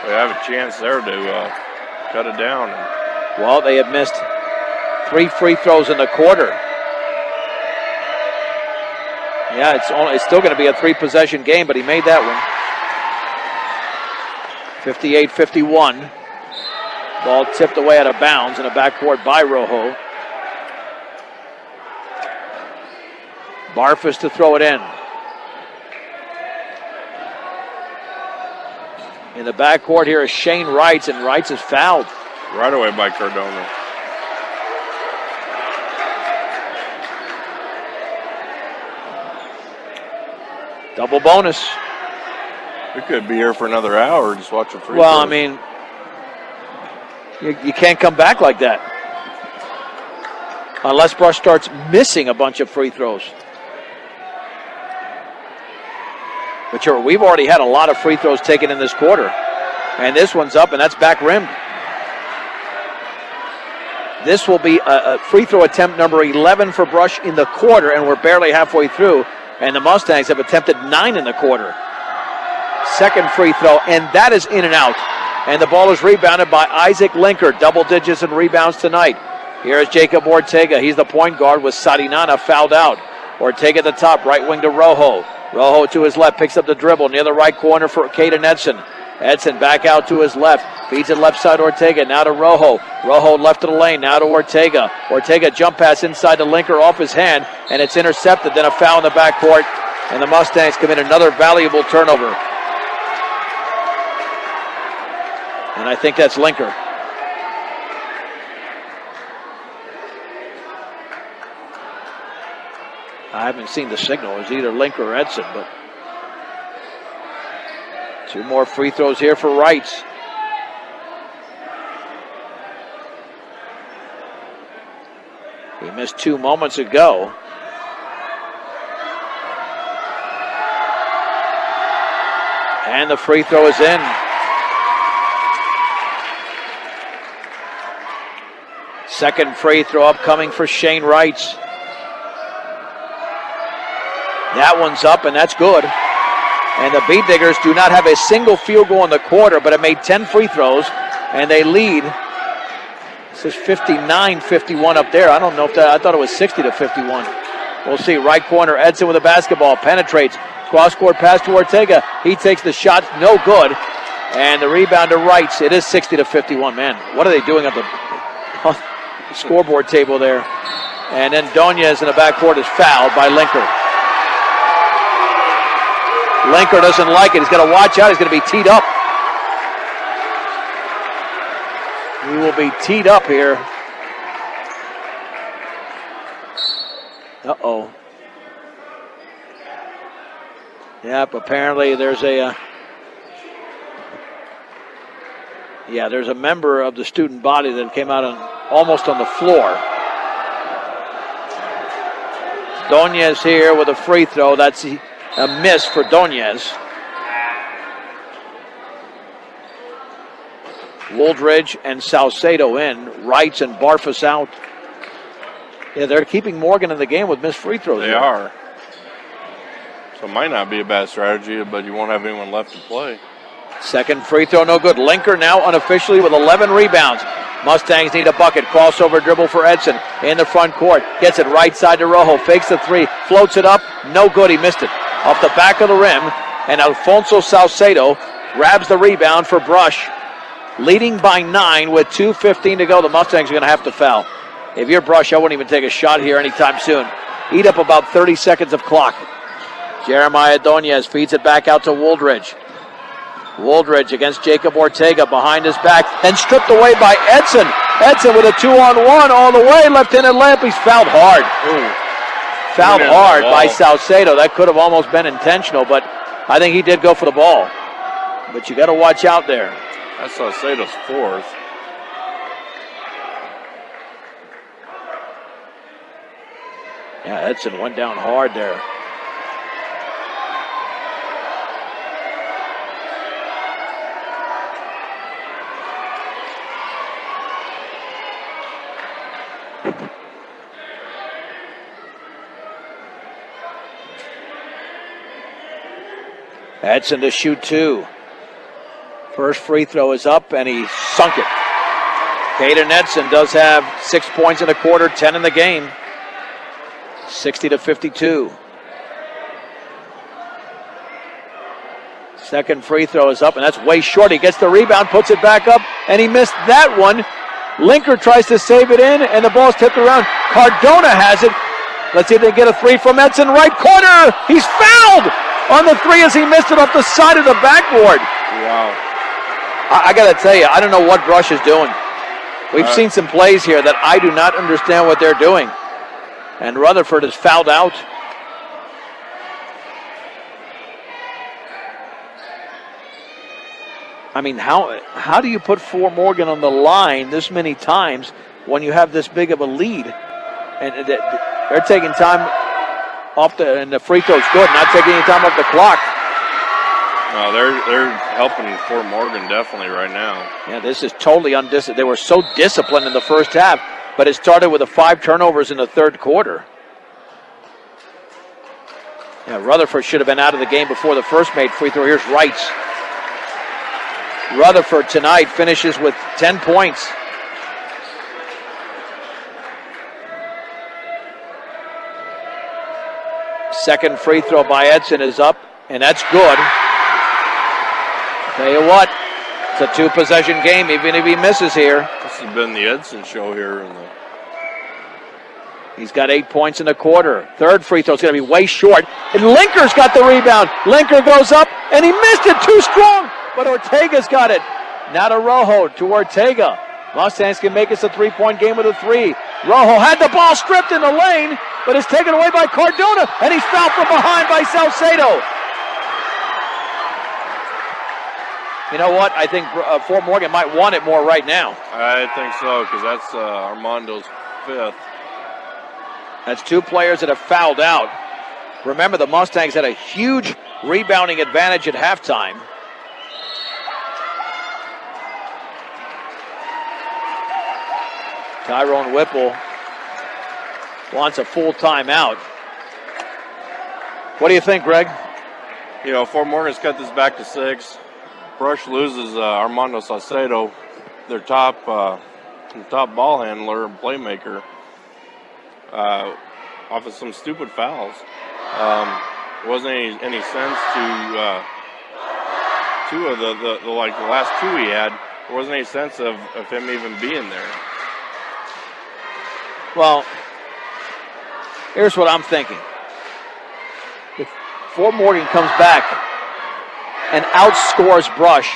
They have a chance there to cut it down. Well, they have missed 3 free throws in the quarter. Yeah, it's still going to be a 3-possession game, but he made that one. 58-51. Ball tipped away out of bounds in the backcourt by Rojo. Barfus to throw it in. In the backcourt here is Shane Wrights, and Wrights is fouled. Right away by Cardona. Double bonus. We could be here for another hour and just watch a free Well, throws. I mean, you can't come back like that. Unless Brush starts missing a bunch of free throws. But we've already had a lot of free throws taken in this quarter. And this one's up, and that's back rimmed. This will be a free throw attempt number 11 for Brush in the quarter, and we're barely halfway through. And the Mustangs have attempted 9 in the quarter. Second free throw, and that is in and out. And the ball is rebounded by Isaac Linker. Double digits in rebounds tonight. Here is Jacob Ortega. He's the point guard with Sarinana fouled out. Ortega at the top, right wing to Rojo. Rojo to his left, picks up the dribble near the right corner for Caden Edson. Edson back out to his left, feeds it left side Ortega, now to Rojo. Rojo left of the lane, now to Ortega. Ortega jump pass inside the Linker off his hand, and it's intercepted, then a foul in the backcourt, and the Mustangs commit another valuable turnover. And I think that's Linker. I haven't seen the signal. It's either Linker or Edson, but 2 more free throws here for Wrights. He missed 2 moments ago. And the free throw is in. Second free throw upcoming for Shane Wrights. That one's up, and that's good. And the Beat Diggers do not have a single field goal in the quarter, but have made 10 free throws, and they lead. It says 59-51 up there. I don't know if that, I thought it was 60-51. We'll see. Right corner, Edson with a basketball, penetrates. Cross-court pass to Ortega. He takes the shot, no good. And the rebound to Wrights. It is 60-51. Man, what are they doing on the scoreboard table there? And then Donez in the backcourt is fouled by Linker. Linker doesn't like it. He's got to watch out. He's going to be teed up. He will be teed up here. Uh-oh. Yep, apparently there's a... there's a member of the student body that came out almost on the floor. Donez here with a free throw. That's a miss for Donez. Wooldridge and Salcedo in. Wrights and Barfus out. Yeah, they're keeping Morgan in the game with missed free throws. They are. So it might not be a bad strategy, but you won't have anyone left to play. Second free throw, no good. Linker now unofficially with 11 rebounds. Mustangs need a bucket. Crossover dribble for Edson in the front court. Gets it right side to Rojo. Fakes the 3. Floats it up. No good. He missed it. Off the back of the rim. And Alfonso Salcedo grabs the rebound for Brush. Leading by 9 with 2:15 to go. The Mustangs are going to have to foul. If you're Brush, I wouldn't even take a shot here anytime soon. Eat up about 30 seconds of clock. Jeremiah Donez feeds it back out to Wooldridge. Wooldridge against Jacob Ortega behind his back, then stripped away by Edson. Edson with a 2-on-1 all the way, left-handed layup. He's fouled hard. Fouled hard by Salcedo. That could have almost been intentional, but I think he did go for the ball. But you got to watch out there. That's Salcedo's 4th. Yeah, Edson went down hard there. Edson to shoot 2. First free throw is up, and he sunk it. Caden Edson does have 6 points in a quarter, 10 in the game. 60-52. Second free throw is up, and that's way short. He gets the rebound, puts it back up, and he missed that one. Linker tries to save it in, and the ball's tipped around. Cardona has it. Let's see if they get a 3 from Edson. Right corner. He's fouled on the 3 as he missed it off the side of the backboard. Wow. I got to tell you, I don't know what Brush is doing. We've seen some plays here that I do not understand what they're doing. And Rutherford is fouled out. I mean, how do you put Fort Morgan on the line this many times when you have this big of a lead? And they're taking time off and the free throw's good, not taking any time off the clock. No, they're helping Fort Morgan definitely right now. Yeah, this is totally undisciplined. They were so disciplined in the first half, but it started with the 5 turnovers in the third quarter. Yeah, Rutherford should have been out of the game before the first made free throw. Here's Wrights. Rutherford tonight finishes with 10 points. Second free throw by Edson is up, and that's good. Tell you what, it's a 2-possession game, even if he misses here. This has been the Edson show here. He's got 8 points in the quarter. Third free throw is going to be way short. And Linker's got the rebound. Linker goes up, and he missed it too strong. But Ortega's got it. Now to Rojo, to Ortega. Mustangs can make us a 3-point game with a 3. Rojo had the ball stripped in the lane, but it's taken away by Cardona, and he's fouled from behind by Salcedo. You know what? I think Fort Morgan might want it more right now. I think so, because that's Armando's 5th. That's 2 players that have fouled out. Remember, the Mustangs had a huge rebounding advantage at halftime. Tyrone Whipple wants a full timeout. What do you think, Greg? You know, Fort Morgan's cut this back to 6. Brush loses Armando Salcedo, their top ball handler and playmaker, off of some stupid fouls. Wasn't any sense to two of the last 2 he had. There wasn't any sense of him even being there. Well, here's what I'm thinking. If Fort Morgan comes back and outscores Brush,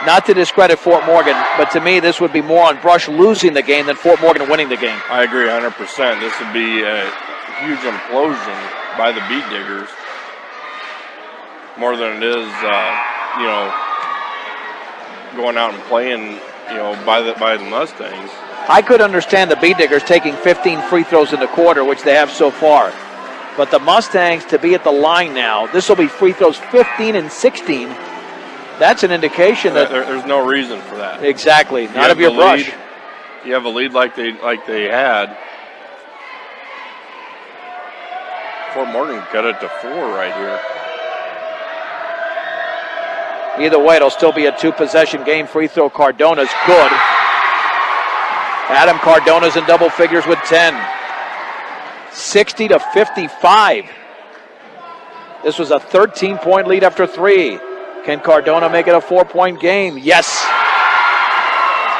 not to discredit Fort Morgan, but to me this would be more on Brush losing the game than Fort Morgan winning the game. I agree 100%. This would be a huge implosion by the Beat Diggers, more than it is, going out and playing, by the Mustangs. I could understand the Beat Diggers taking 15 free throws in the quarter, which they have so far. But the Mustangs to be at the line now, this will be free throws 15 and 16. That's an indication that there's no reason for that. Exactly. Not of your Brush. You have a lead like they had. Fort Morgan got it to 4 right here. Either way, it'll still be a 2-possession game. Free throw Cardona's good. Adam Cardona's in double figures with 10. 60-55. This was a 13-point lead after 3. Can Cardona make it a 4-point game? Yes.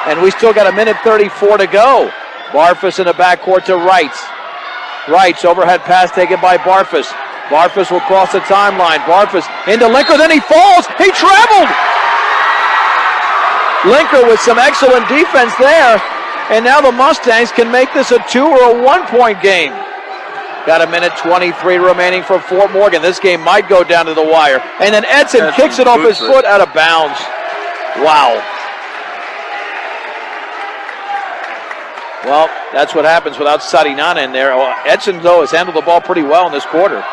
And we still got 1:34 to go. Barfus in the backcourt to Wright. Wright's overhead pass taken by Barfus. Barfus will cross the timeline. Barfus into Linker, then he falls. He traveled. Linker with some excellent defense there. And now the Mustangs can make this a 2 or a 1-point game. Got 1:23 remaining for Fort Morgan. This game might go down to the wire. And then Edson kicks it off his foot out of bounds. Wow. Well, that's what happens without Sarinana in there. Edson, though, has handled the ball pretty well in this quarter.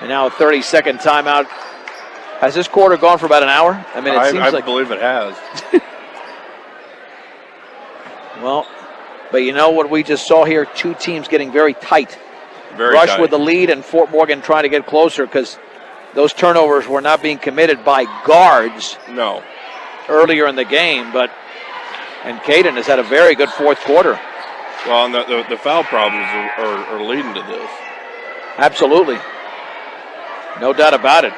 And now a 30-second timeout. Has this quarter gone for about an hour? I mean, it seems like... I believe it has. Well, but you know what we just saw here? 2 teams getting very tight. Brush with the lead and Fort Morgan trying to get closer because those turnovers were not being committed by guards earlier in the game. And Caden has had a very good fourth quarter. Well, and the foul problems are leading to this. Absolutely. No doubt about it.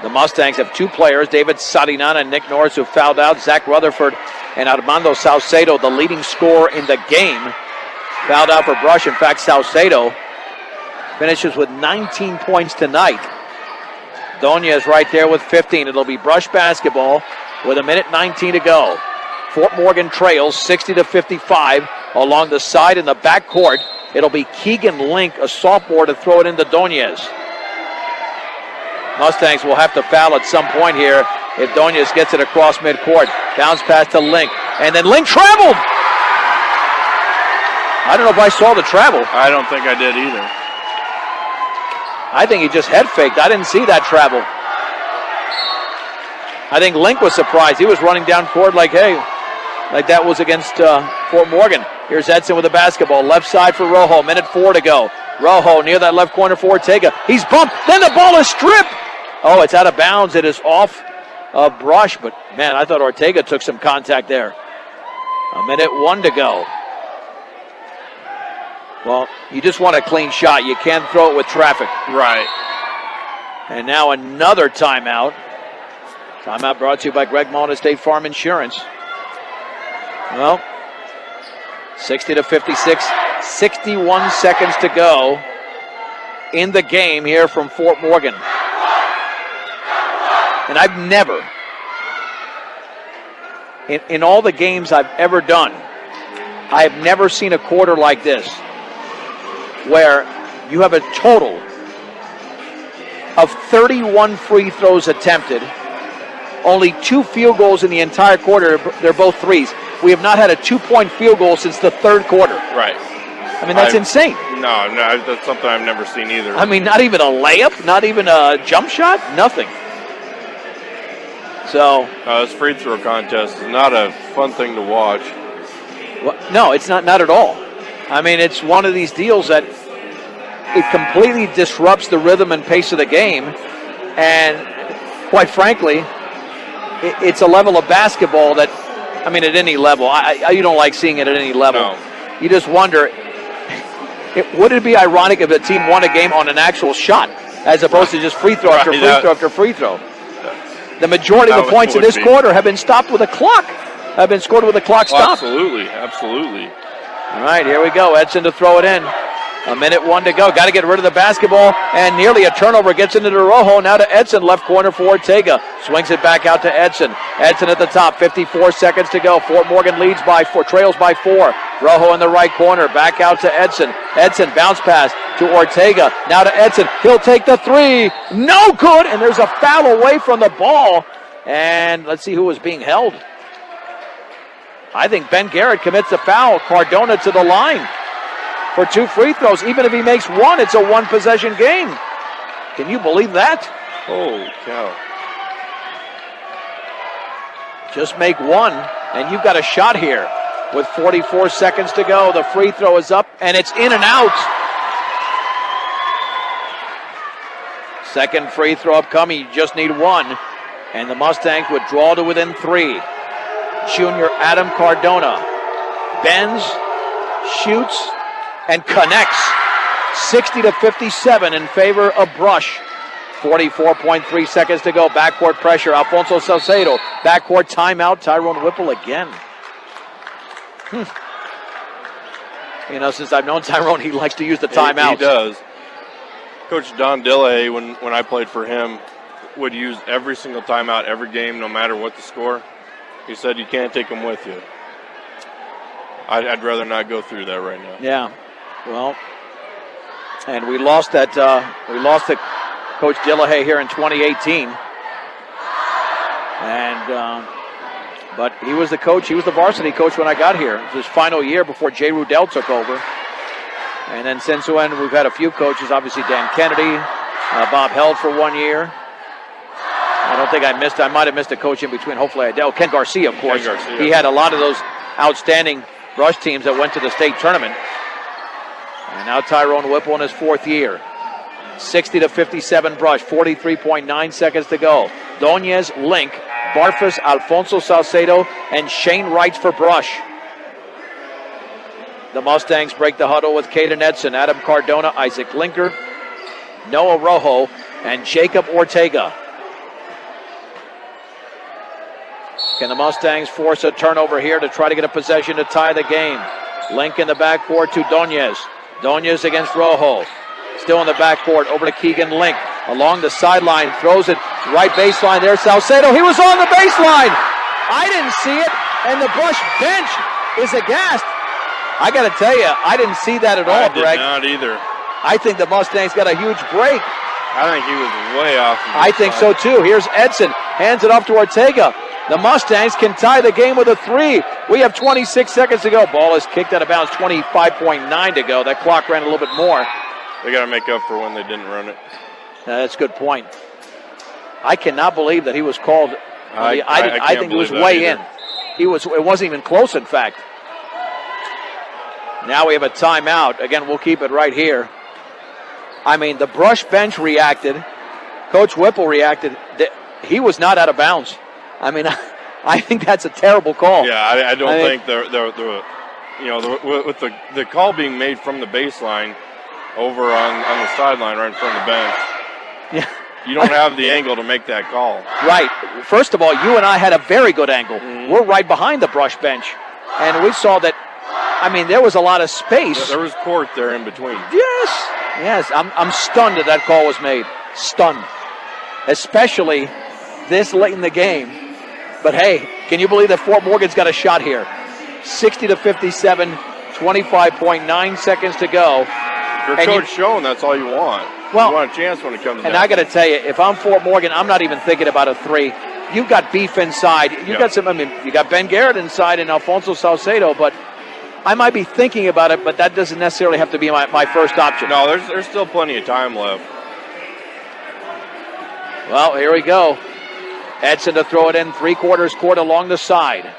The Mustangs have 2 players, David Sarinana and Nick Norris, who fouled out. Zach Rutherford and Armando Salcedo, the leading scorer in the game, fouled out for Brush. In fact, Salcedo finishes with 19 points tonight. Donia is right there with 15. It'll be Brush basketball with 1:19 to go. Fort Morgan trails 60-55 along the side in the backcourt. It'll be Keegan Link, a sophomore, to throw it into Doñez. Mustangs will have to foul at some point here if Doñez gets it across midcourt. Bounce pass to Link. And then Link traveled. I don't know if I saw the travel. I don't think I did either. I think he just head faked. I didn't see that travel. I think Link was surprised. He was running down court like, hey, like that was against Fort Morgan. Here's Edson with the basketball. Left side for Rojo. 1:04 to go. Rojo near that left corner for Ortega. He's bumped. Then the ball is stripped. Oh, it's out of bounds. It is off of Brush. But, man, I thought Ortega took some contact there. 1:01 to go. Well, you just want a clean shot. You can't throw it with traffic. Right. And now another timeout. Timeout brought to you by Greg Mullen, State Farm Insurance. Well, 60-56, 61 seconds to go in the game here from Fort Morgan. And I've never, in all the games I've ever done, I have never seen a quarter like this where you have a total of 31 free throws attempted, only 2 field goals in the entire quarter. They're both threes. We have not had a 2-point field goal since the third quarter. Right. I mean, that's insane. No, that's something I've never seen either. I mean, not even a layup, not even a jump shot, nothing. So this free throw contest is not a fun thing to watch. well, no, it's not at all. I mean, it's one of these deals that it completely disrupts the rhythm and pace of the game. And quite frankly, it's a level of basketball that, I mean, at any level, you don't like seeing it at any level. No. You just wonder, would it be ironic if a team won a game on an actual shot as opposed to just free throw after free throw after free throw? The majority of the points in this quarter have been stopped with a clock, have been scored with a clock stop. Absolutely, absolutely. All right, here we go. Edson to throw it in. 1:01 to go. Got to get rid of the basketball, and nearly a turnover gets into the Rojo. Now to Edson, left corner for Ortega. Swings it back out to Edson. Edson at the top, 54 seconds to go. Fort Morgan trails by 4. Rojo in the right corner, back out to Edson. Edson, bounce pass to Ortega. Now to Edson. He'll take the 3. No good, and there's a foul away from the ball. And let's see who was being held. I think Ben Garrett commits a foul. Cardona to the line for 2 free throws. Even if he makes 1, it's a 1-possession game. Can you believe that? Holy cow. Just make 1, and you've got a shot here with 44 seconds to go. The free throw is up, and it's in and out. Second free throw upcoming. You just need 1, and the Mustangs would draw to within 3. Junior Adam Cardona bends, shoots, and connects. 60-57 in favor of Brush. 44.3 seconds to go. Backcourt pressure. Alfonso Salcedo. Backcourt timeout. Tyrone Whipple again. You know, since I've known Tyrone, he likes to use the timeouts. He does. Coach Don Dillahay, when I played for him, would use every single timeout, every game, no matter what the score. He said you can't take them with you. I'd rather not go through that right now. Yeah. Well, and we lost that. We lost to Coach Dillahay here in 2018, and but he was the coach. He was the varsity coach when I got here. It was his final year before Jay Rudell took over. And then since then, we've had a few coaches. Obviously, Dan Kennedy, Bob Held for 1 year. I don't think I might have missed a coach in between. Hopefully I did. Oh, Ken Garcia, of course. Ken Garcia. He had a lot of those outstanding Brush teams that went to the state tournament. And now Tyrone Whipple in his 4th year. 60-57 Brush, 43.9 seconds to go. Donez, Link, Barfus, Alfonso Salcedo, and Shane Wrights for Brush. The Mustangs break the huddle with Caden Edson, Adam Cardona, Isaac Linker, Noah Rojo, and Jacob Ortega. Can the Mustangs force a turnover here to try to get a possession to tie the game? Link in the backcourt to Donez. Donez against Rojo. Still in the backcourt, over to Keegan Link. Along the sideline, throws it right baseline. There's Salcedo. He was on the baseline. I didn't see it, and the Brush bench is aghast. I got to tell you, I didn't see that at all, Greg. I did not either. I think the Mustangs got a huge break. I think he was way off. I think so, too. Here's Edson. Hands it off to Ortega. The Mustangs can tie the game with a 3. We have 26 seconds to go. Ball is kicked out of bounds, 25.9 to go. That clock ran a little bit more. They got to make up for when they didn't run it. That's a good point. I cannot believe that he was called. I think he was way in. It wasn't even close, in fact. Now we have a timeout. Again, we'll keep it right here. I mean, the Brush bench reacted. Coach Whipple reacted. He was not out of bounds. I mean, I think that's a terrible call. Yeah, I don't think the you know, with the call being made from the baseline over on the sideline right in front of the bench, Yeah. you don't have the angle to make that call. Right. First of all, you and I had a very good angle. We're right behind the brush bench. And we saw that, I mean, there was a lot of space. There was court there in between. Yes. I'm stunned that call was made. Stunned. Especially this late in the game. But hey, can you believe that Fort Morgan's got a shot here? 60-57, 25.9 seconds to go. Your coach showing that's all you want. Well, you want a chance when it comes down. And I got to tell you, if I'm Fort Morgan, I'm not even thinking about a three. You've got beef inside. You've got some, I mean, you got Ben Garrett inside and Alfonso Salcedo, but I might be thinking about it, but that doesn't necessarily have to be my first option. No, there's still plenty of time left. Well, here we go. Edson to throw it in, 3/4 court along the side.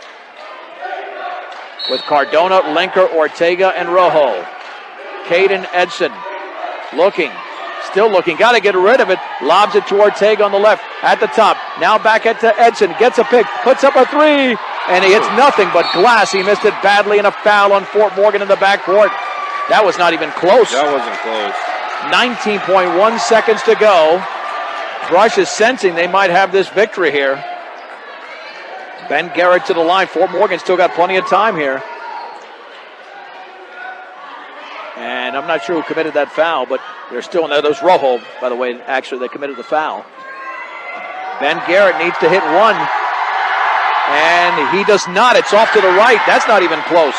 With Cardona, Linker, Ortega, and Rojo. Caden Edson looking, still looking, got to get rid of it. Lobs it to Ortega on the left, at the top. Now back at to Edson, gets a pick, puts up a three, and he hits nothing but glass. He missed it badly, and a foul on Fort Morgan in the backcourt. That was not even close. That wasn't close. 19.1 seconds to go. Brush is sensing they might have this victory here. Ben Garrett to the line. Fort Morgan still got plenty of time here. And I'm not sure who committed that foul, but they're still in there. There's Rojo, by the way, actually, that committed the foul. Ben Garrett needs to hit one. And he does not. It's off to the right. That's not even close.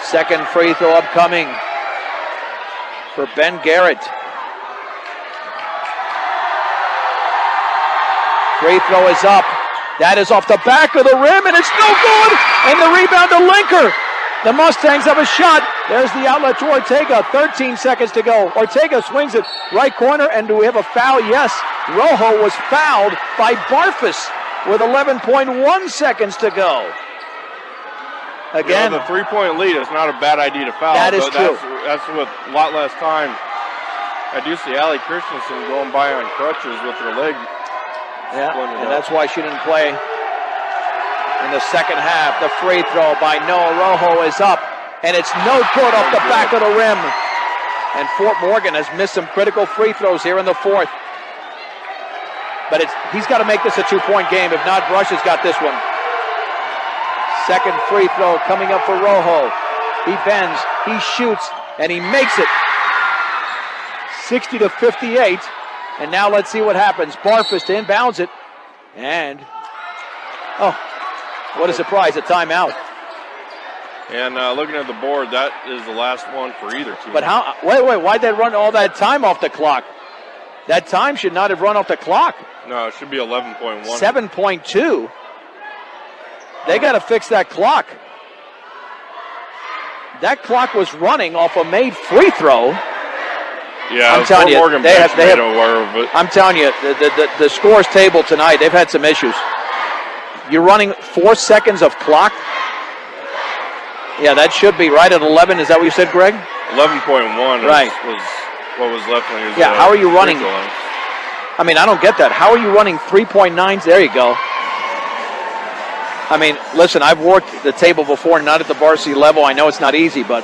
Second free throw upcoming for Ben Garrett. Free throw is up. That is off the back of the rim, and it's no good. And the rebound to Linker. The Mustangs have a shot. There's the outlet to Ortega. 13 seconds to go. Ortega swings it right corner, and do we have a foul? Yes. Rojo was fouled by Barfus with 11.1 seconds to go. Again, the 3-point lead is not a bad idea to foul. That is true. That's with a lot less time. I do see Allie Christensen going by on crutches with her leg. Yeah, and that's why she didn't play in the second half. The free throw by Noah Rojo is up, and it's no good off the back of the rim. And Fort Morgan has missed some critical free throws here in the fourth. But he's got to make this a 2-point game. If not, Brush has got this one. Second free throw coming up for Rojo. He bends, he shoots, and he makes it. 60-58. And now let's see what happens. Barfus to inbounds it. And, oh, what a surprise, a timeout. And looking at the board, that is the last one for either team. But how, wait, why'd they run all that time off the clock? That time should not have run off the clock. No, it should be 11.1. 7.2. They got to fix that clock. That clock was running off a made free throw. Yeah, I'm telling you, Morgan they have aware of it. I'm telling you, the scores table tonight, they've had some issues. You're running 4 seconds of clock. Yeah, that should be right at 11. Is that what you said, Greg? 11.1 right. was what was left when he was. Yeah, how are you running? I mean, I don't get that. How are you running 3.9s? There you go. I mean, listen, I've worked the table before, not at the varsity level. I know it's not easy, but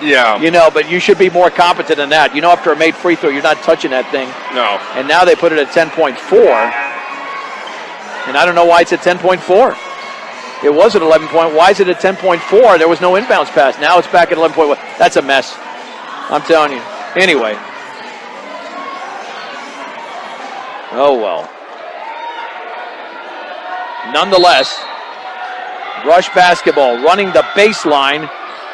yeah, you know, but you should be more competent than that. You know, after a made free throw, you're not touching that thing. No. And now they put it at 10.4, and I don't know why it's at 10.4. It was at 11 point. Why is it at 10.4? There was no inbounds pass. Now it's back at 11.1. That's a mess. I'm telling you. Anyway. Oh, well. Nonetheless, Brush basketball running the baseline.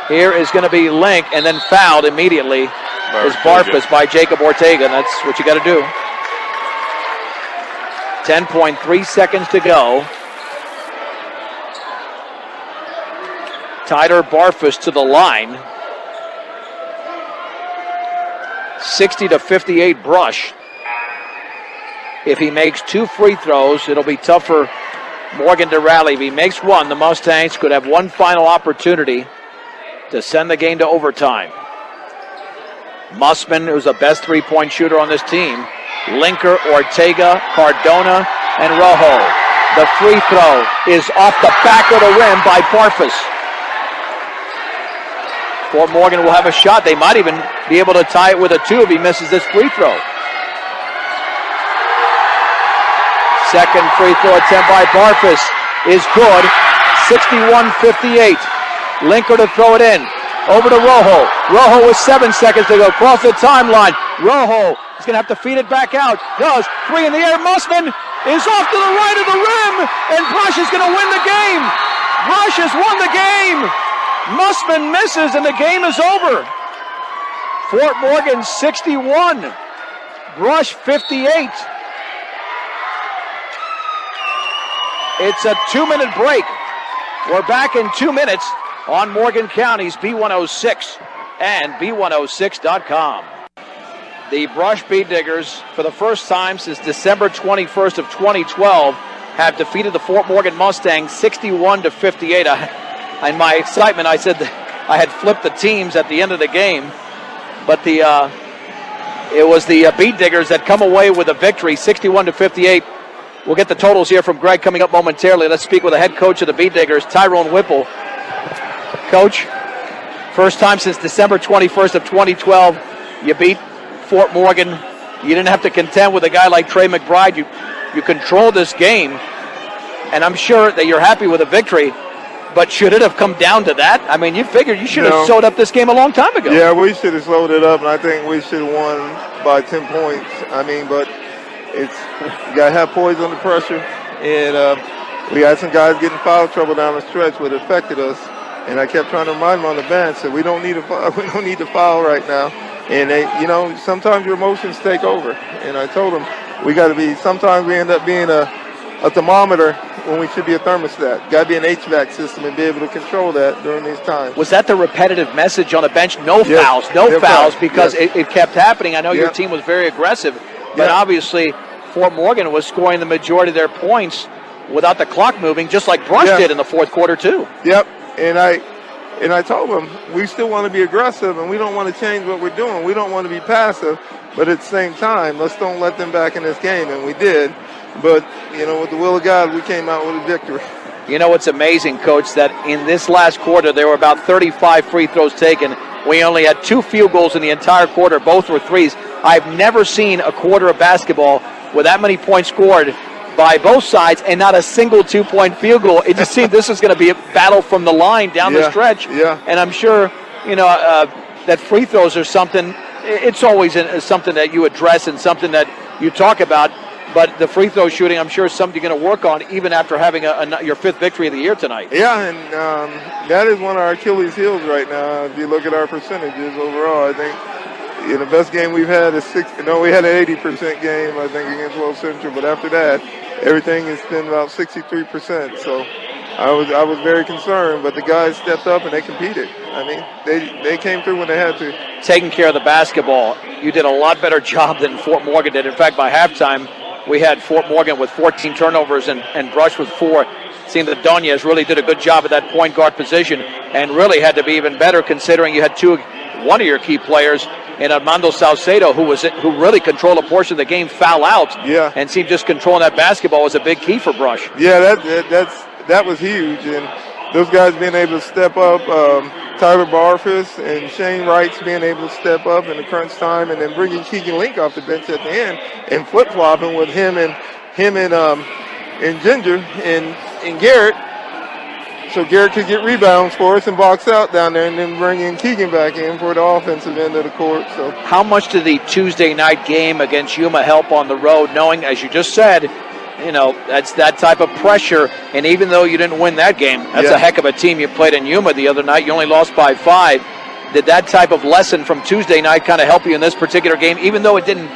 Here is going to be Link, and then fouled immediately is Barfus by Jacob Ortega. That's what you got to do. 10.3 seconds to go. Tyler Barfus to the line. 60-58 Brush. If he makes 2 free throws, it'll be tough for Morgan to rally. If he makes 1, the Mustangs could have one final opportunity to send the game to overtime. Mussman, who's the best 3-point shooter on this team. Linker, Ortega, Cardona, and Rojo. The free throw is off the back of the rim by Barfus. Fort Morgan will have a shot. They might even be able to tie it with a 2 if he misses this free throw. Second free throw attempt by Barfus is good. 61-58. Linker to throw it in. Over to Rojo. Rojo with 7 seconds to go. Across the timeline. Rojo is going to have to feed it back out. Does. 3 in the air. Mussman is off to the right of the rim. And Brush is going to win the game. Brush has won the game. Mussman misses and the game is over. Fort Morgan 61. Brush 58. It's a 2-minute break. We're back in 2 minutes on Morgan County's B106 and B106.com. The Brush Bead Diggers, for the first time since December 21st of 2012, have defeated the Fort Morgan Mustangs 61-58. In my excitement, I said I had flipped the teams at the end of the game, but it was the Bead Diggers that come away with a victory, 61-58. We'll get the totals here from Greg coming up momentarily. Let's speak with the head coach of the Bead Diggers, Tyrone Whipple. Coach, first time since December 21st of 2012, you beat Fort Morgan. You didn't have to contend with a guy like Trey McBride. You controlled this game, and I'm sure that you're happy with the victory, but should it have come down to that? I mean, you figured you should have sewed up this game a long time ago. Yeah, we should have slowed it up, and I think we should have won by 10 points. I mean, but you got to have poise under pressure, and we had some guys getting foul trouble down the stretch, which affected us. And I kept trying to remind them on the bench that we don't need to foul right now. And they, sometimes your emotions take over. And I told them we got to be. Sometimes we end up being a thermometer when we should be a thermostat. Got to be an HVAC system and be able to control that during these times. Was that the repetitive message on the bench? No fouls, no fouls, because it kept happening. I know your team was very aggressive, but obviously Fort Morgan was scoring the majority of their points without the clock moving, just like Brush did in the fourth quarter too. Yep, and I told them we still want to be aggressive and we don't want to change what we're doing. We don't want to be passive, but at the same time, let's don't let them back in this game, and we did. But, with the will of God, we came out with a victory. You know what's amazing, Coach, that in this last quarter, there were about 35 free throws taken. We only had 2 field goals in the entire quarter. Both were threes. I've never seen a quarter of basketball with that many points scored by both sides and not a single 2-point field goal. It just seemed this was going to be a battle from the line down the stretch. Yeah. And I'm sure, that free throws are something, it's always something that you address and something that you talk about. But the free throw shooting, I'm sure, is something you're going to work on even after having your 5th victory of the year tonight. Yeah, and that is one of our Achilles heels right now. If you look at our percentages overall, I think the best game we've had is we had an 80% game, I think, against World Central. But after that, everything has been about 63%. So I was very concerned, but the guys stepped up and they competed. I mean, they came through when they had to. Taking care of the basketball, you did a lot better job than Fort Morgan did. In fact, by halftime, we had Fort Morgan with 14 turnovers and Brush with 4. It seemed that Donez really did a good job at that point guard position and really had to be even better considering you had one of your key players in Armando Salcedo, who really controlled a portion of the game, foul out. Yeah. And seemed just controlling that basketball was a big key for Brush. Yeah, that was huge. And those guys being able to step up, Tyler Barfus and Shane Wrights being able to step up in the crunch time, and then bringing Keegan Link off the bench at the end and flip-flopping with him and Ginger and Garrett. So Garrett could get rebounds for us and box out down there, and then bring in Keegan back in for the offensive end of the court. So, how much did the Tuesday night game against Yuma help on the road, knowing, as you just said, that's that type of pressure, and even though you didn't win that game, that's a heck of a team you played in Yuma the other night. You only lost by 5. Did that type of lesson from Tuesday night kind of help you in this particular game, even though it didn't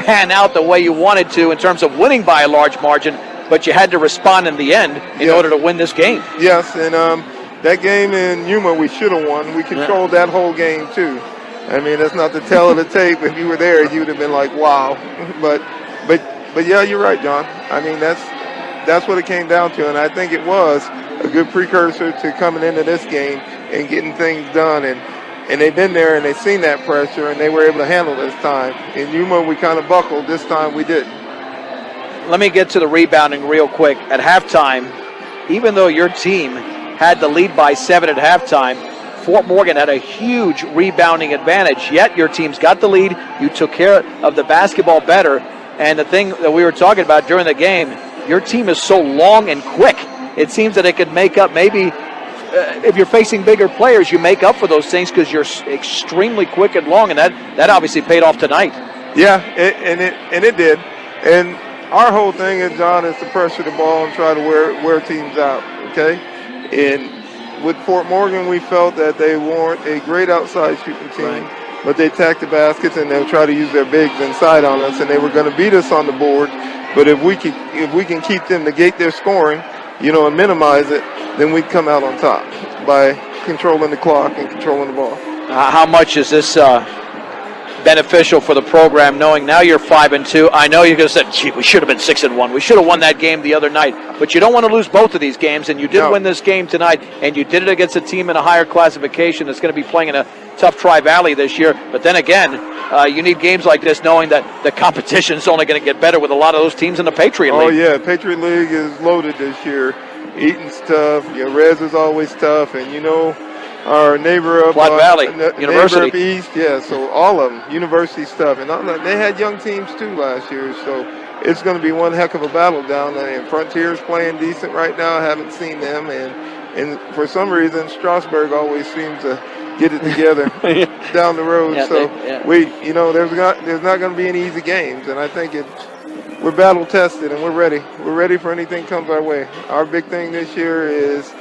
pan out the way you wanted to in terms of winning by a large margin, but you had to respond in the end in order to win this game? Yes, and that game in Yuma we should have won. We controlled that whole game too. I mean, that's not the tell of the tape. If you were there, you would have been like, wow. But yeah, you're right, John. I mean, that's what it came down to, and I think it was a good precursor to coming into this game and getting things done. And they've been there and they've seen that pressure and they were able to handle this time. In Yuma, we kind of buckled. This time we didn't. let me get to the rebounding real quick. At halftime, even though your team had the lead by 7 at halftime, Fort Morgan had a huge rebounding advantage, yet your team's got the lead. You took care of the basketball better. And the thing that we were talking about during the game, your team is so long and quick. It seems that it could make up maybe if you're facing bigger players, you make up for those things because you're extremely quick and long, and that obviously paid off tonight. Yeah, it did. And our whole thing, John, is to pressure the ball and try to wear teams out, okay? And with Fort Morgan, we felt that they weren't a great outside shooting team, right, but they attacked the baskets and they'll try to use their bigs inside on us, and they were going to beat us on the board. But if we can keep them, negate their scoring, and minimize it, then we'd come out on top by controlling the clock and controlling the ball. How much is this beneficial for the program, knowing now you're 5-2? I know you're going to say, gee, we should have been 6-1. We should have won that game the other night. But you don't want to lose both of these games, and you did win this game tonight, and you did it against a team in a higher classification that's going to be playing in a tough Tri-Valley this year. But then again, you need games like this knowing that the competition is only going to get better with a lot of those teams in the Patriot League. Oh, yeah, Patriot League is loaded this year. Eaton's tough. Rez is always tough. And, our neighbor up Platte Valley University. Neighbor up east, yeah, so all of them, university stuff. And they had young teams, too, last year. So it's going to be one heck of a battle down there. And Frontier's playing decent right now. I haven't seen them. And for some reason, Strasburg always seems to get it together down the road. Yeah, so there's not going to be any easy games. And I think we're battle tested and we're ready. We're ready for anything comes our way. Our big thing this year is,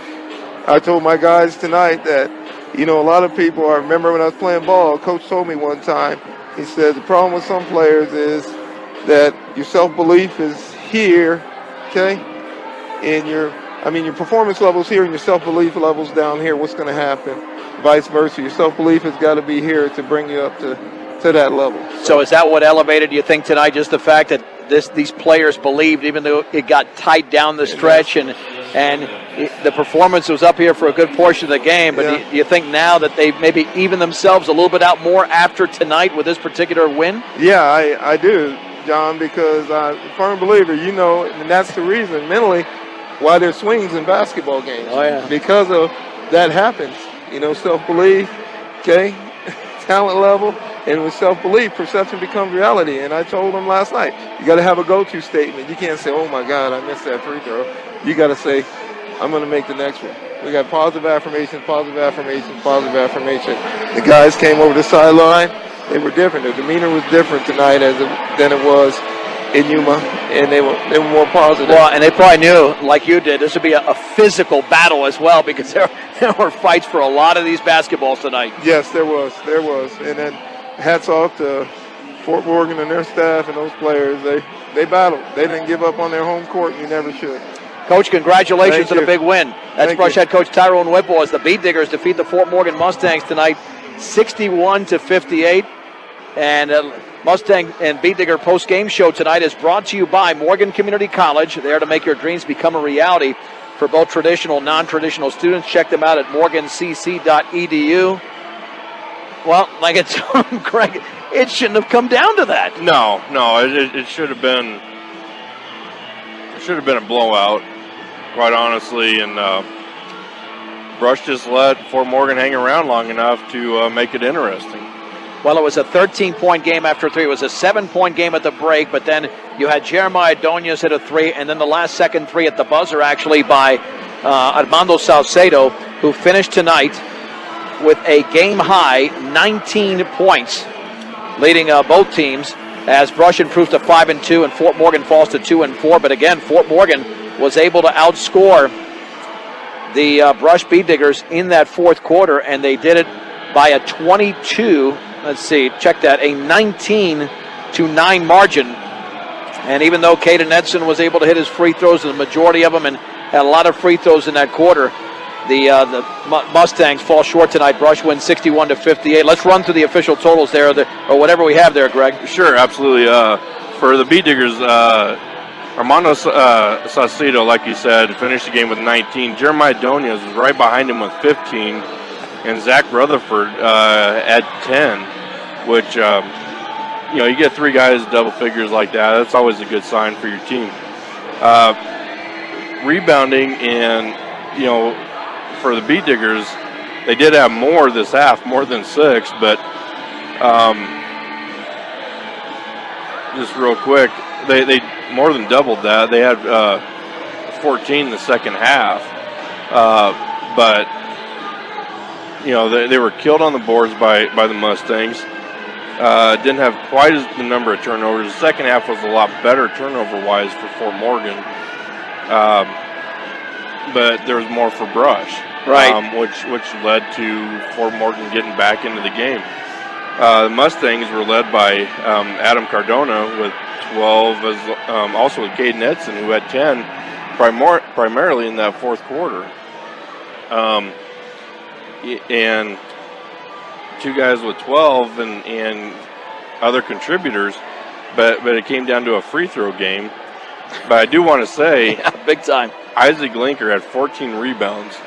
I told my guys tonight that, a lot of people, I remember when I was playing ball, Coach told me one time, he said, the problem with some players is that your self-belief is here, okay? And your performance level's here and your self-belief level's down here. What's going to happen? Vice versa. Your self-belief has got to be here to bring you up to that level. So is that what elevated, you think, tonight, just the fact that these players believed, even though it got tight down the stretch and the performance was up here for a good portion of the game, but do you think now that they maybe even themselves a little bit out more after tonight with this particular win? Yeah, I do, John, because I'm a firm believer, and that's the reason mentally why there's swings in basketball games. Oh, yeah. Because of that happens, self-belief, okay, talent level, and with self-belief, perception becomes reality. And I told them last night, you got to have a go-to statement. You can't say, oh, my God, I missed that free throw. You got to say, I'm going to make the next one. We got positive affirmation, positive affirmation, positive affirmation. The guys came over the sideline. They were different. Their demeanor was different tonight than it was in Yuma, and they were more positive. Well, and they probably knew, like you did, this would be a physical battle as well, because there were fights for a lot of these basketballs tonight. Yes, there was. And then hats off to Fort Morgan and their staff and those players. They battled. They didn't give up on their home court, and you never should. Coach, congratulations on a big win. That's Thank Brush you. head coach Tyrone Whipple as the Beat Diggers defeat the Fort Morgan Mustangs tonight, 61-58. And Mustang and Beat Digger post-game show tonight is brought to you by Morgan Community College. There to make your dreams become a reality for both traditional and non-traditional students. Check them out at morgancc.edu. Well, like it's Greg, it shouldn't have come down to that. No, it should have been. It should have been a blowout, quite honestly. And Brush just let Fort Morgan hang around long enough to make it interesting. Well, it was a 13-point game after three. It was a 7-point game at the break, but then you had Jeremiah Doñez hit a three, and then the last second three at the buzzer, actually, by Armando Salcedo, who finished tonight with a game-high 19 points, leading both teams as Brush improves to 5-2 and Fort Morgan falls to 2-4. But again, Fort Morgan was able to outscore the Brush Beat Diggers in that fourth quarter, and they did it by a 22. Let's see, check that, a 19-9 margin. And even though Caden Edson was able to hit his free throws, the majority of them, and had a lot of free throws in that quarter, the Mustangs fall short tonight. Brush wins 61-58. Let's run through the official totals there, or whatever we have there, Greg. Sure, absolutely. For the Beat Diggers, Armando Saucedo, like you said, finished the game with 19. Jeremiah Doñez was right behind him with 15. And Zach Rutherford at 10, which you get 3 guys double figures like that. That's always a good sign for your team. Rebounding and for the Beet Diggers, they did have more this half, more than 6, but just real quick, they more than doubled that. They had 14 in the second half, but they were killed on the boards by the Mustangs. Didn't have quite the number of turnovers. The second half was a lot better turnover-wise for Fort Morgan, but there was more for Brush, right? Which led to Fort Morgan getting back into the game. The Mustangs were led by Adam Cardona with 12, also with Caden Edson, who had 10, primarily in that fourth quarter. And 2 guys with 12 and other contributors, but it came down to a free throw game. But I do want to say, yeah, big time. Isaac Linker had 14 rebounds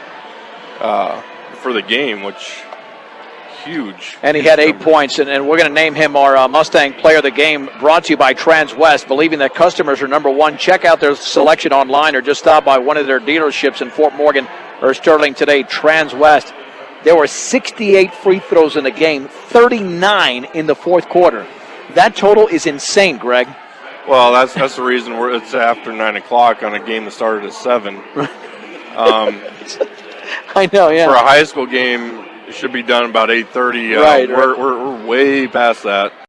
for the game, which huge. And he had 8 points, and we're going to name him our Mustang Player of the Game, brought to you by Transwest. Believing that customers are number one, check out their selection online or just stop by one of their dealerships in Fort Morgan or Sterling today. Transwest. There were 68 free throws in the game, 39 in the fourth quarter. That total is insane, Greg. Well, that's the reason it's after 9 o'clock on a game that started at 7. I know, yeah. For a high school game, it should be done about 8:30. Right. We're way past that.